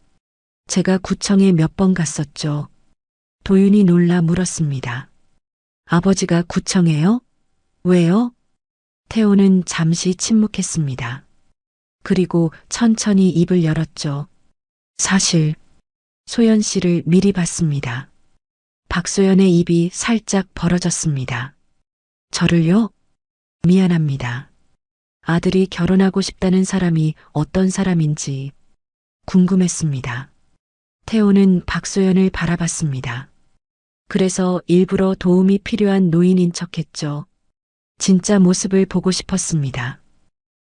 제가 구청에 몇 번 갔었죠. 도윤이 놀라 물었습니다. 아버지가 구청에요? 왜요? 태호는 잠시 침묵했습니다. 그리고 천천히 입을 열었죠. 사실 소연 씨를 미리 봤습니다. 박소연의 입이 살짝 벌어졌습니다. 저를요? 미안합니다. 아들이 결혼하고 싶다는 사람이 어떤 사람인지 궁금했습니다. 태호는 박소연을 바라봤습니다. 그래서 일부러 도움이 필요한 노인인 척했죠. 진짜 모습을 보고 싶었습니다.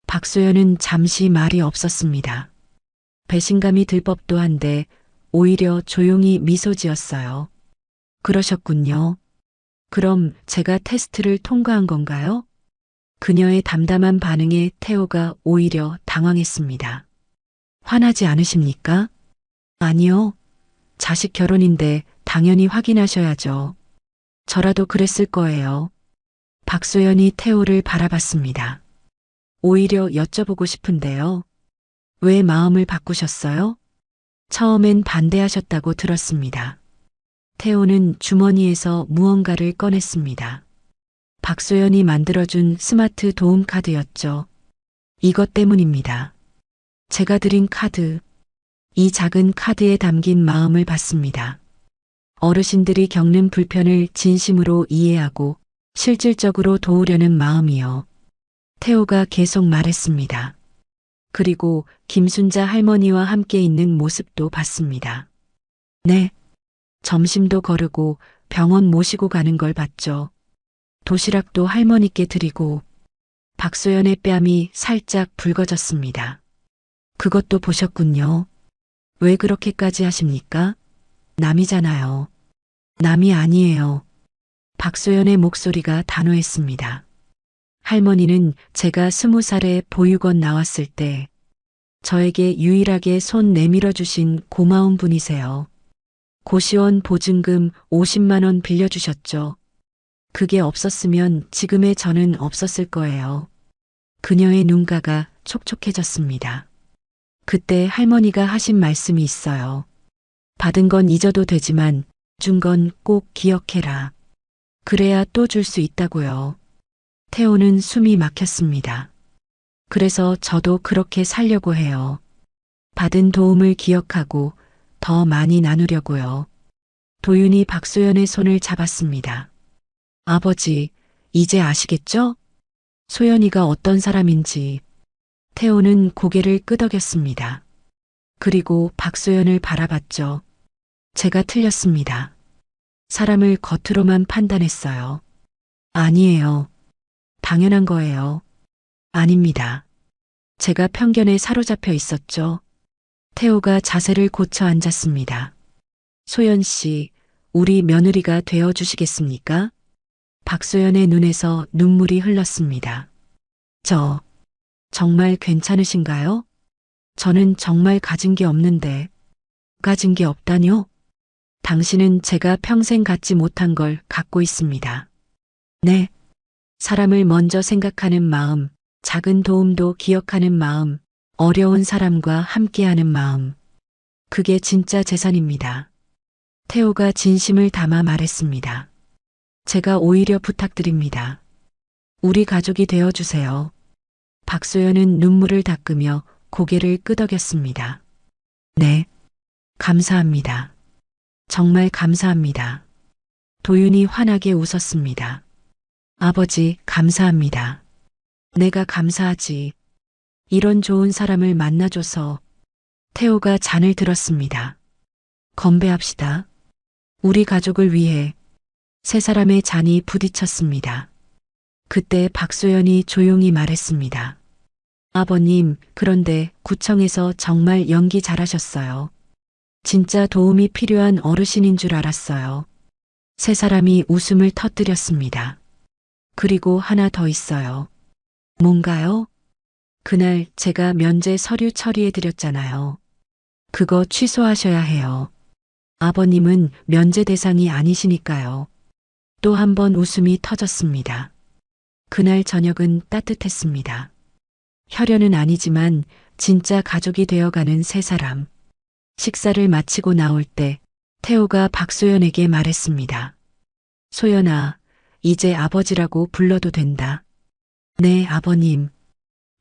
박소연은 잠시 말이 없었습니다. 배신감이 들 법도 한데 오히려 조용히 미소 지었어요. 그러셨군요. 그럼 제가 테스트를 통과한 건가요? 그녀의 담담한 반응에 태호가 오히려 당황했습니다. 화나지 않으십니까? 아니요. 자식 결혼인데 당연히 확인하셔야죠. 저라도 그랬을 거예요. 박소연이 태호를 바라봤습니다. 오히려 여쭤보고 싶은데요. 왜 마음을 바꾸셨어요? 처음엔 반대하셨다고 들었습니다. 태호는 주머니에서 무언가를 꺼냈습니다. 박소연이 만들어준 스마트 도움 카드였죠. 이것 때문입니다. 제가 드린 카드. 이 작은 카드에 담긴 마음을 받습니다. 어르신들이 겪는 불편을 진심으로 이해하고 실질적으로 도우려는 마음이요. 태호가 계속 말했습니다. 그리고 김순자 할머니와 함께 있는 모습도 봤습니다. 네. 점심도 거르고 병원 모시고 가는 걸 봤죠. 도시락도 할머니께 드리고. 박소연의 뺨이 살짝 붉어졌습니다. 그것도 보셨군요. 왜 그렇게까지 하십니까? 남이잖아요. 남이 아니에요. 박소연의 목소리가 단호했습니다. 할머니는 제가 20살에 보육원 나왔을 때 저에게 유일하게 손 내밀어 주신 고마운 분이세요. 고시원 보증금 50만 원 빌려주셨죠. 그게 없었으면 지금의 저는 없었을 거예요. 그녀의 눈가가 촉촉해졌습니다. 그때 할머니가 하신 말씀이 있어요. 받은 건 잊어도 되지만 준 건 꼭 기억해라. 그래야 또 줄 수 있다고요. 태호는 숨이 막혔습니다. 그래서 저도 그렇게 살려고 해요. 받은 도움을 기억하고 더 많이 나누려고요. 도윤이 박소연의 손을 잡았습니다. 아버지, 이제 아시겠죠? 소연이가 어떤 사람인지. 태호는 고개를 끄덕였습니다. 그리고 박소연을 바라봤죠. 제가 틀렸습니다. 사람을 겉으로만 판단했어요. 아니에요. 당연한 거예요. 아닙니다. 제가 편견에 사로잡혀 있었죠. 태호가 자세를 고쳐 앉았습니다. 소연 씨, 우리 며느리가 되어 주시겠습니까? 박소연의 눈에서 눈물이 흘렀습니다. 정말 괜찮으신가요? 저는 정말 가진 게 없는데. 가진 게 없다뇨? 당신은 제가 평생 갖지 못한 걸 갖고 있습니다. 네. 사람을 먼저 생각하는 마음, 작은 도움도 기억하는 마음, 어려운 사람과 함께하는 마음. 그게 진짜 재산입니다. 태호가 진심을 담아 말했습니다. 제가 오히려 부탁드립니다. 우리 가족이 되어주세요. 박소연은 눈물을 닦으며 고개를 끄덕였습니다. 네. 감사합니다. 정말 감사합니다. 도윤이 환하게 웃었습니다. 아버지, 감사합니다. 내가 감사하지. 이런 좋은 사람을 만나줘서. 태호가 잔을 들었습니다. 건배합시다. 우리 가족을 위해. 세 사람의 잔이 부딪혔습니다. 그때 박소연이 조용히 말했습니다. 아버님, 그런데 구청에서 정말 연기 잘하셨어요. 진짜 도움이 필요한 어르신인 줄 알았어요. 세 사람이 웃음을 터뜨렸습니다. 그리고 하나 더 있어요. 뭔가요? 그날 제가 면제 서류 처리해 드렸잖아요. 그거 취소하셔야 해요. 아버님은 면제 대상이 아니시니까요. 또 한 번 웃음이 터졌습니다. 그날 저녁은 따뜻했습니다. 혈연은 아니지만 진짜 가족이 되어가는 세 사람. 식사를 마치고 나올 때 태호가 박소연에게 말했습니다. 소연아, 이제 아버지라고 불러도 된다. 네, 아버님.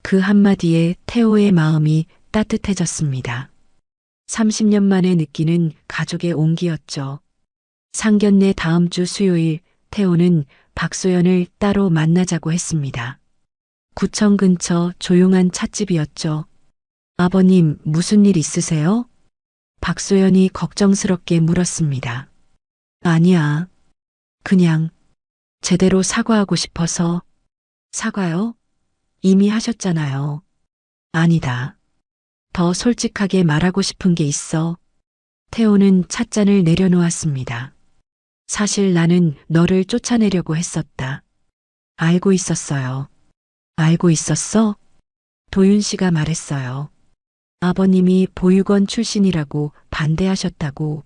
그 한마디에 태호의 마음이 따뜻해졌습니다. 30년 만에 느끼는 가족의 온기였죠. 상견례 다음 주 수요일 태호는 박소연을 따로 만나자고 했습니다. 구청 근처 조용한 찻집이었죠. 아버님, 무슨 일 있으세요? 박소연이 걱정스럽게 물었습니다. 아니야. 그냥 제대로 사과하고 싶어서. 사과요? 이미 하셨잖아요. 아니다. 더 솔직하게 말하고 싶은 게 있어. 태호는 찻잔을 내려놓았습니다. 사실 나는 너를 쫓아내려고 했었다. 알고 있었어요. 알고 있었어? 도윤 씨가 말했어요. 아버님이 보육원 출신이라고 반대하셨다고.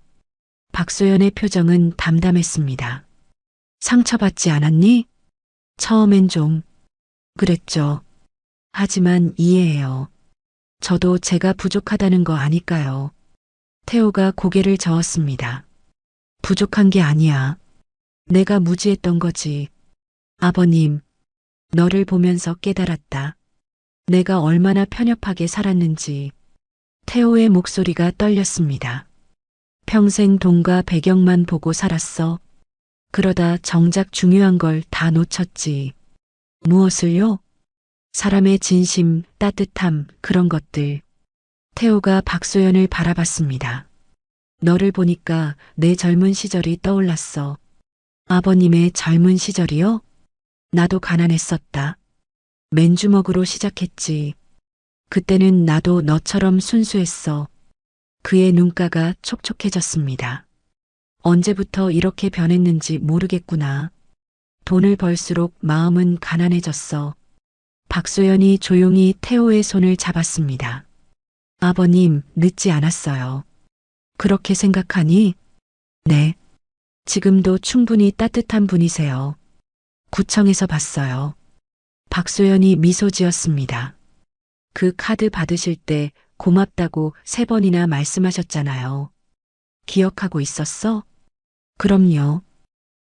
박소연의 표정은 담담했습니다. 상처받지 않았니? 처음엔 좀 그랬죠. 하지만 이해해요. 저도 제가 부족하다는 거 아니까요. 태호가 고개를 저었습니다. 부족한 게 아니야. 내가 무지했던 거지. 아버님, 너를 보면서 깨달았다. 내가 얼마나 편협하게 살았는지. 태호의 목소리가 떨렸습니다. 평생 돈과 배경만 보고 살았어. 그러다 정작 중요한 걸 다 놓쳤지. 무엇을요? 사람의 진심, 따뜻함, 그런 것들. 태호가 박소연을 바라봤습니다. 너를 보니까 내 젊은 시절이 떠올랐어. 아버님의 젊은 시절이요? 나도 가난했었다. 맨주먹으로 시작했지. 그때는 나도 너처럼 순수했어. 그의 눈가가 촉촉해졌습니다. 언제부터 이렇게 변했는지 모르겠구나. 돈을 벌수록 마음은 가난해졌어. 박소연이 조용히 태호의 손을 잡았습니다. 아버님, 늦지 않았어요. 그렇게 생각하니? 네. 지금도 충분히 따뜻한 분이세요. 구청에서 봤어요. 박소연이 미소 지었습니다. 그 카드 받으실 때 고맙다고 3번이나 말씀하셨잖아요. 기억하고 있었어? 그럼요.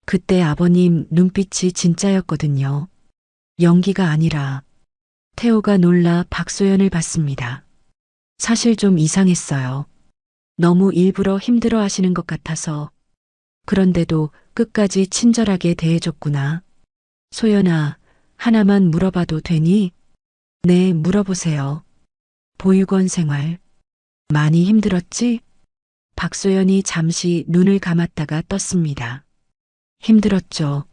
그때 아버님 눈빛이 진짜였거든요. 연기가 아니라. 태호가 놀라 박소연을 봤습니다. 사실 좀 이상했어요. 너무 일부러 힘들어 하시는 것 같아서. 그런데도 끝까지 친절하게 대해줬구나. 소연아, 하나만 물어봐도 되니? 네, 물어보세요. 보육원 생활. 많이 힘들었지? 박소연이 잠시 눈을 감았다가 떴습니다. 힘들었죠.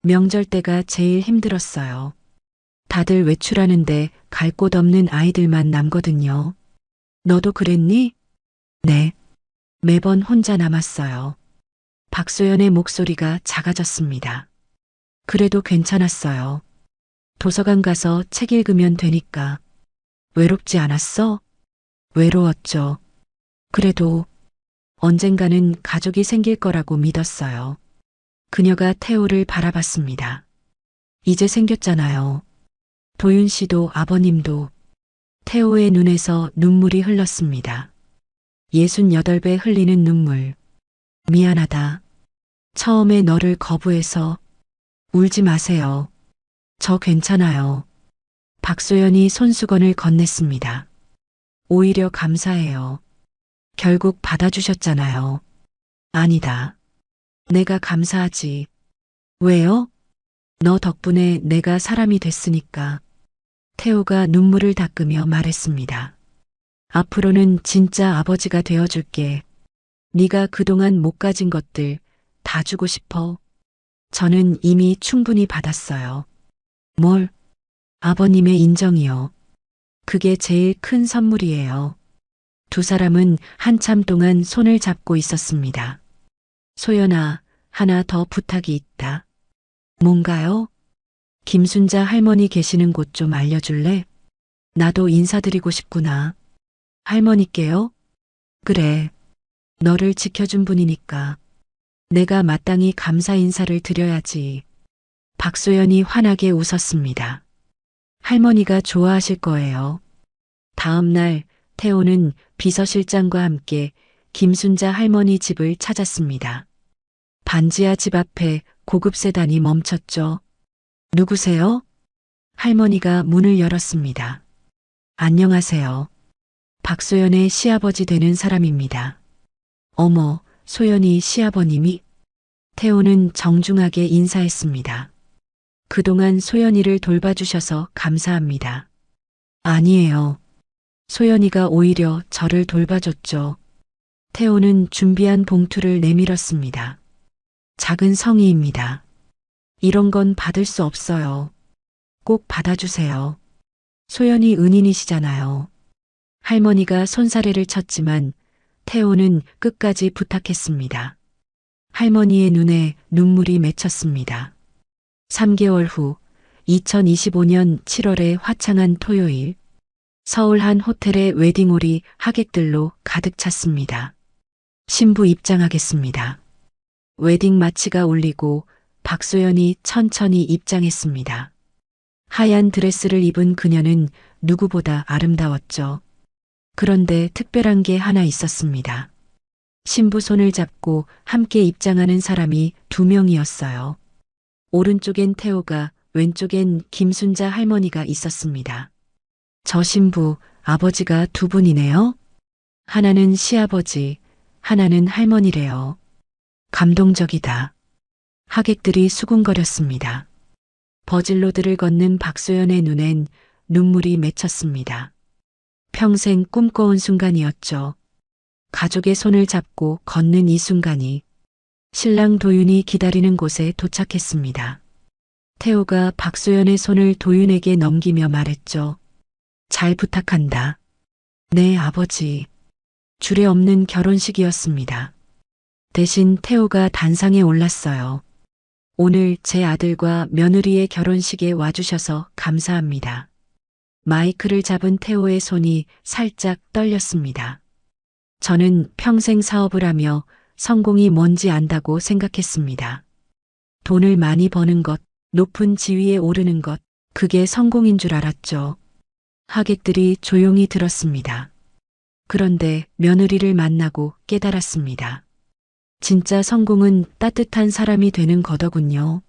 명절 때가 제일 힘들었어요. 다들 외출하는데 갈 곳 없는 아이들만 남거든요. 너도 그랬니? 네. 매번 혼자 남았어요. 박소연의 목소리가 작아졌습니다. 그래도 괜찮았어요. 도서관 가서 책 읽으면 되니까. 외롭지 않았어? 외로웠죠. 그래도 언젠가는 가족이 생길 거라고 믿었어요. 그녀가 태호를 바라봤습니다. 이제 생겼잖아요. 도윤 씨도 아버님도. 태호의 눈에서 눈물이 흘렀습니다. 68배 흘리는 눈물. 미안하다. 처음에 너를 거부해서. 울지 마세요. 저 괜찮아요. 박소연이 손수건을 건넸습니다. 오히려 감사해요. 결국 받아주셨잖아요. 아니다. 내가 감사하지. 왜요? 너 덕분에 내가 사람이 됐으니까. 태호가 눈물을 닦으며 말했습니다. 앞으로는 진짜 아버지가 되어줄게. 네가 그동안 못 가진 것들 다 주고 싶어. 저는 이미 충분히 받았어요. 뭘? 아버님의 인정이요. 그게 제일 큰 선물이에요. 두 사람은 한참 동안 손을 잡고 있었습니다. 소연아, 하나 더 부탁이 있다. 뭔가요? 김순자 할머니 계시는 곳 좀 알려줄래? 나도 인사드리고 싶구나. 할머니께요? 그래. 너를 지켜준 분이니까. 내가 마땅히 감사 인사를 드려야지. 박소연이 환하게 웃었습니다. 할머니가 좋아하실 거예요. 다음 날 태호는 비서실장과 함께 김순자 할머니 집을 찾았습니다. 반지하 집 앞에 고급 세단이 멈췄죠. 누구세요? 할머니가 문을 열었습니다. 안녕하세요. 박소연의 시아버지 되는 사람입니다. 어머, 소연이 시아버님이? 태호는 정중하게 인사했습니다. 그동안 소연이를 돌봐주셔서 감사합니다. 아니에요. 소연이가 오히려 저를 돌봐줬죠. 태호는 준비한 봉투를 내밀었습니다. 작은 성의입니다. 이런 건 받을 수 없어요. 꼭 받아주세요. 소연이 은인이시잖아요. 할머니가 손사래를 쳤지만 태호는 끝까지 부탁했습니다. 할머니의 눈에 눈물이 맺혔습니다. 3개월 후 2025년 7월의 화창한 토요일, 서울 한 호텔의 웨딩홀이 하객들로 가득 찼습니다. 신부 입장하겠습니다. 웨딩 마치가 울리고 박소연이 천천히 입장했습니다. 하얀 드레스를 입은 그녀는 누구보다 아름다웠죠. 그런데 특별한 게 하나 있었습니다. 신부 손을 잡고 함께 입장하는 사람이 2명이었어요. 오른쪽엔 태호가, 왼쪽엔 김순자 할머니가 있었습니다. 저 신부, 아버지가 2분이네요. 하나는 시아버지, 하나는 할머니래요. 감동적이다. 하객들이 수군거렸습니다. 버질로드를 걷는 박소연의 눈엔 눈물이 맺혔습니다. 평생 꿈꿔온 순간이었죠. 가족의 손을 잡고 걷는 이 순간이 신랑 도윤이 기다리는 곳에 도착했습니다. 태호가 박소연의 손을 도윤에게 넘기며 말했죠. 잘 부탁한다. 네, 아버지. 주례 없는 결혼식이었습니다. 대신 태호가 단상에 올랐어요. 오늘 제 아들과 며느리의 결혼식에 와주셔서 감사합니다. 마이크를 잡은 태호의 손이 살짝 떨렸습니다. 저는 평생 사업을 하며 성공이 뭔지 안다고 생각했습니다. 돈을 많이 버는 것, 높은 지위에 오르는 것, 그게 성공인 줄 알았죠. 하객들이 조용히 들었습니다. 그런데 며느리를 만나고 깨달았습니다. 진짜 성공은 따뜻한 사람이 되는 거더군요.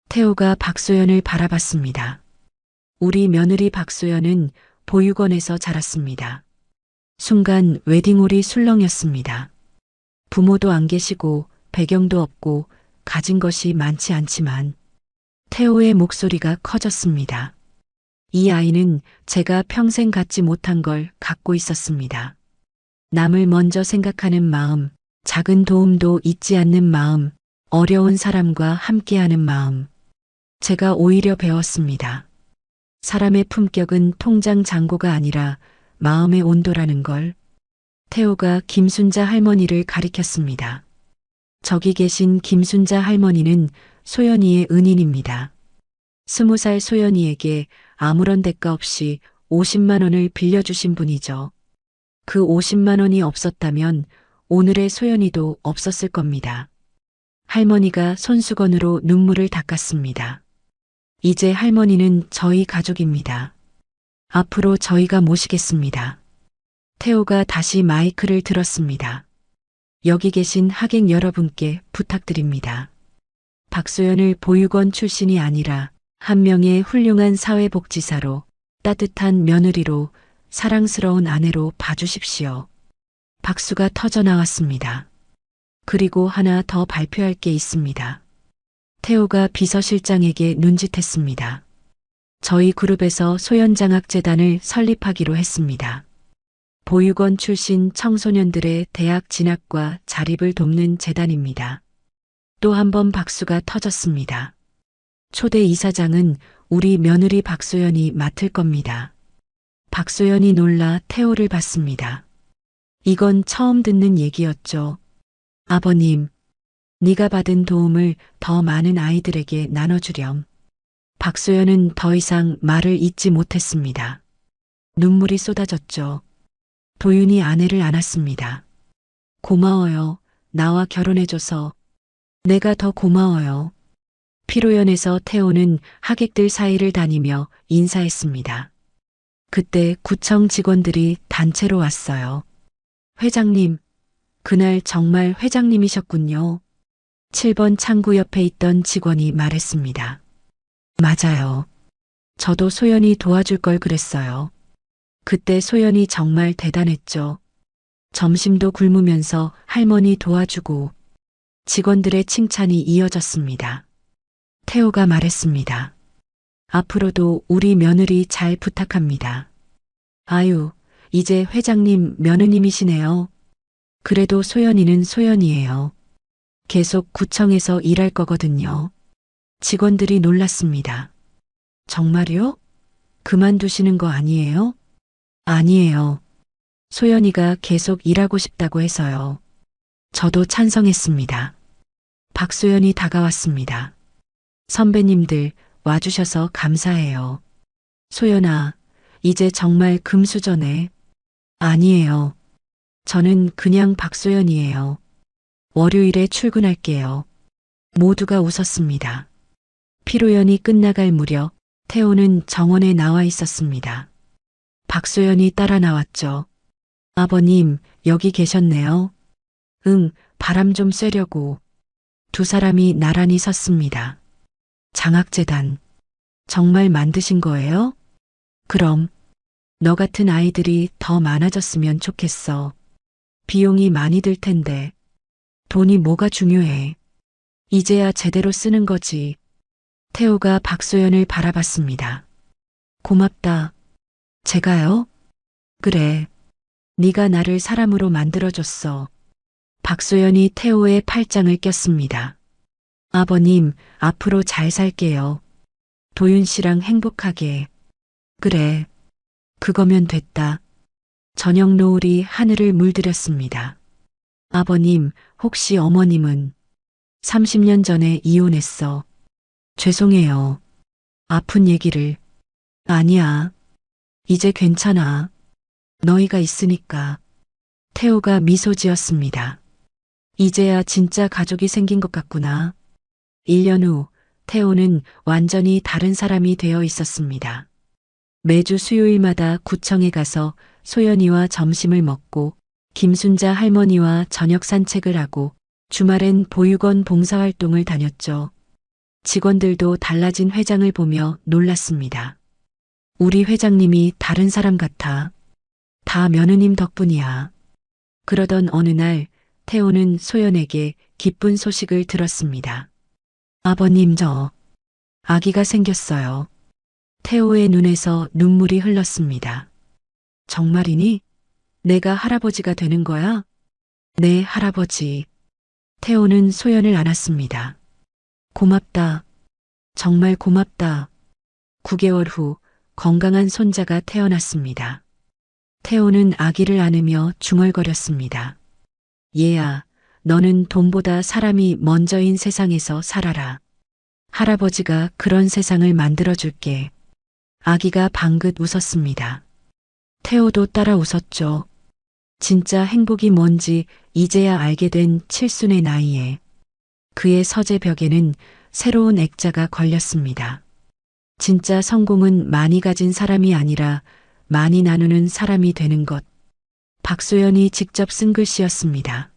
태호가 박소연을 바라봤습니다. 우리 며느리 박소연은 보육원에서 자랐습니다. 순간 웨딩홀이 술렁였습니다. 부모도 안 계시고 배경도 없고 가진 것이 많지 않지만 태호의 목소리가 커졌습니다. 이 아이는 제가 평생 갖지 못한 걸 갖고 있었습니다. 남을 먼저 생각하는 마음, 작은 도움도 잊지 않는 마음, 어려운 사람과 함께하는 마음. 제가 오히려 배웠습니다. 사람의 품격은 통장 잔고가 아니라 마음의 온도라는 걸. 태호가 김순자 할머니를 가리켰습니다. 저기 계신 김순자 할머니는 소연이의 은인입니다. 20살 소연이에게 아무런 대가 없이 50만 원을 빌려주신 분이죠. 그 50만 원이 없었다면 오늘의 소연이도 없었을 겁니다. 할머니가 손수건으로 눈물을 닦았습니다. 이제 할머니는 저희 가족입니다. 앞으로 저희가 모시겠습니다. 태호가 다시 마이크를 들었습니다. 여기 계신 하객 여러분께 부탁드립니다. 박소연을 보육원 출신이 아니라 한 명의 훌륭한 사회복지사로, 따뜻한 며느리로, 사랑스러운 아내로 봐주십시오. 박수가 터져 나왔습니다. 그리고 하나 더 발표할 게 있습니다. 태호가 비서실장에게 눈짓했습니다. 저희 그룹에서 소연장학재단을 설립하기로 했습니다. 보육원 출신 청소년들의 대학 진학과 자립을 돕는 재단입니다. 또 한 번 박수가 터졌습니다. 초대 이사장은 우리 며느리 박소연이 맡을 겁니다. 박소연이 놀라 태호를 봤습니다. 이건 처음 듣는 얘기였죠. 아버님, 네가 받은 도움을 더 많은 아이들에게 나눠주렴. 박소연은 더 이상 말을 잇지 못했습니다. 눈물이 쏟아졌죠. 도윤이 아내를 안았습니다. 고마워요. 나와 결혼해줘서. 내가 더 고마워요. 피로연에서 태호는 하객들 사이를 다니며 인사했습니다. 그때 구청 직원들이 단체로 왔어요. 회장님, 그날 정말 회장님이셨군요. 7번 창구 옆에 있던 직원이 말했습니다. 맞아요. 저도 소연이 도와줄 걸 그랬어요. 그때 소연이 정말 대단했죠. 점심도 굶으면서 할머니 도와주고. 직원들의 칭찬이 이어졌습니다. 태호가 말했습니다. 앞으로도 우리 며느리 잘 부탁합니다. 아유, 이제 회장님 며느님이시네요. 그래도 소연이는 소연이에요. 계속 구청에서 일할 거거든요. 직원들이 놀랐습니다. 정말요? 그만두시는 거 아니에요? 아니에요. 소연이가 계속 일하고 싶다고 해서요. 저도 찬성했습니다. 박소연이 다가왔습니다. 선배님들 와주셔서 감사해요. 소연아, 이제 정말 금수저네. 아니에요. 저는 그냥 박소연이에요. 월요일에 출근할게요. 모두가 웃었습니다. 피로연이 끝나갈 무렵 태호는 정원에 나와 있었습니다. 박소연이 따라 나왔죠. 아버님, 여기 계셨네요. 응, 바람 좀 쐬려고. 두 사람이 나란히 섰습니다. 장학재단. 정말 만드신 거예요? 그럼. 너 같은 아이들이 더 많아졌으면 좋겠어. 비용이 많이 들 텐데. 돈이 뭐가 중요해. 이제야 제대로 쓰는 거지. 태호가 박소연을 바라봤습니다. 고맙다. 제가요? 그래. 네가 나를 사람으로 만들어줬어. 박소연이 태호의 팔짱을 꼈습니다. 아버님, 앞으로 잘 살게요. 도윤 씨랑 행복하게. 그래. 그거면 됐다. 저녁 노을이 하늘을 물들였습니다. 아버님, 혹시 어머님은 30년 전에 이혼했어. 죄송해요. 아픈 얘기를. 아니야. 이제 괜찮아. 너희가 있으니까. 태호가 미소 지었습니다. 이제야 진짜 가족이 생긴 것 같구나. 1년 후 태호는 완전히 다른 사람이 되어 있었습니다. 매주 수요일마다 구청에 가서 소연이와 점심을 먹고 김순자 할머니와 저녁 산책을 하고 주말엔 보육원 봉사활동을 다녔죠. 직원들도 달라진 회장을 보며 놀랐습니다. 우리 회장님이 다른 사람 같아. 다 며느님 덕분이야. 그러던 어느 날 태호는 소연에게 기쁜 소식을 들었습니다. 아버님, 저 아기가 생겼어요. 태호의 눈에서 눈물이 흘렀습니다. 정말이니? 내가 할아버지가 되는 거야? 네, 할아버지. 태호는 소연을 안았습니다. 고맙다. 정말 고맙다. 9개월 후 건강한 손자가 태어났습니다. 태호는 아기를 안으며 중얼거렸습니다. 얘야, 너는 돈보다 사람이 먼저인 세상에서 살아라. 할아버지가 그런 세상을 만들어줄게. 아기가 방긋 웃었습니다. 태호도 따라 웃었죠. 진짜 행복이 뭔지 이제야 알게 된 칠순의 나이에 그의 서재벽에는 새로운 액자가 걸렸습니다. 진짜 성공은 많이 가진 사람이 아니라 많이 나누는 사람이 되는 것. 박소연이 직접 쓴 글씨였습니다.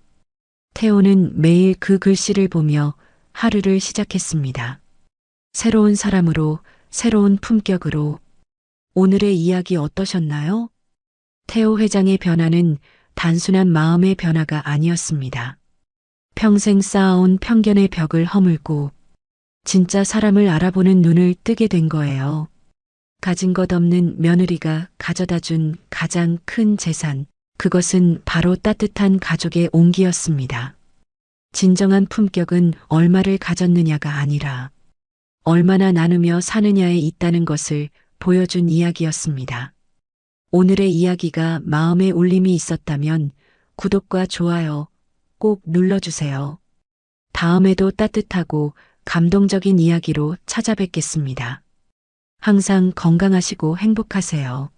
태호는 매일 그 글씨를 보며 하루를 시작했습니다. 새로운 사람으로, 새로운 품격으로. 오늘의 이야기 어떠셨나요? 태호 회장의 변화는 단순한 마음의 변화가 아니었습니다. 평생 쌓아온 편견의 벽을 허물고 진짜 사람을 알아보는 눈을 뜨게 된 거예요. 가진 것 없는 며느리가 가져다 준 가장 큰 재산, 그것은 바로 따뜻한 가족의 온기였습니다. 진정한 품격은 얼마를 가졌느냐가 아니라 얼마나 나누며 사느냐에 있다는 것을 보여준 이야기였습니다. 오늘의 이야기가 마음에 울림이 있었다면 구독과 좋아요 꼭 눌러주세요. 다음에도 따뜻하고 감동적인 이야기로 찾아뵙겠습니다. 항상 건강하시고 행복하세요.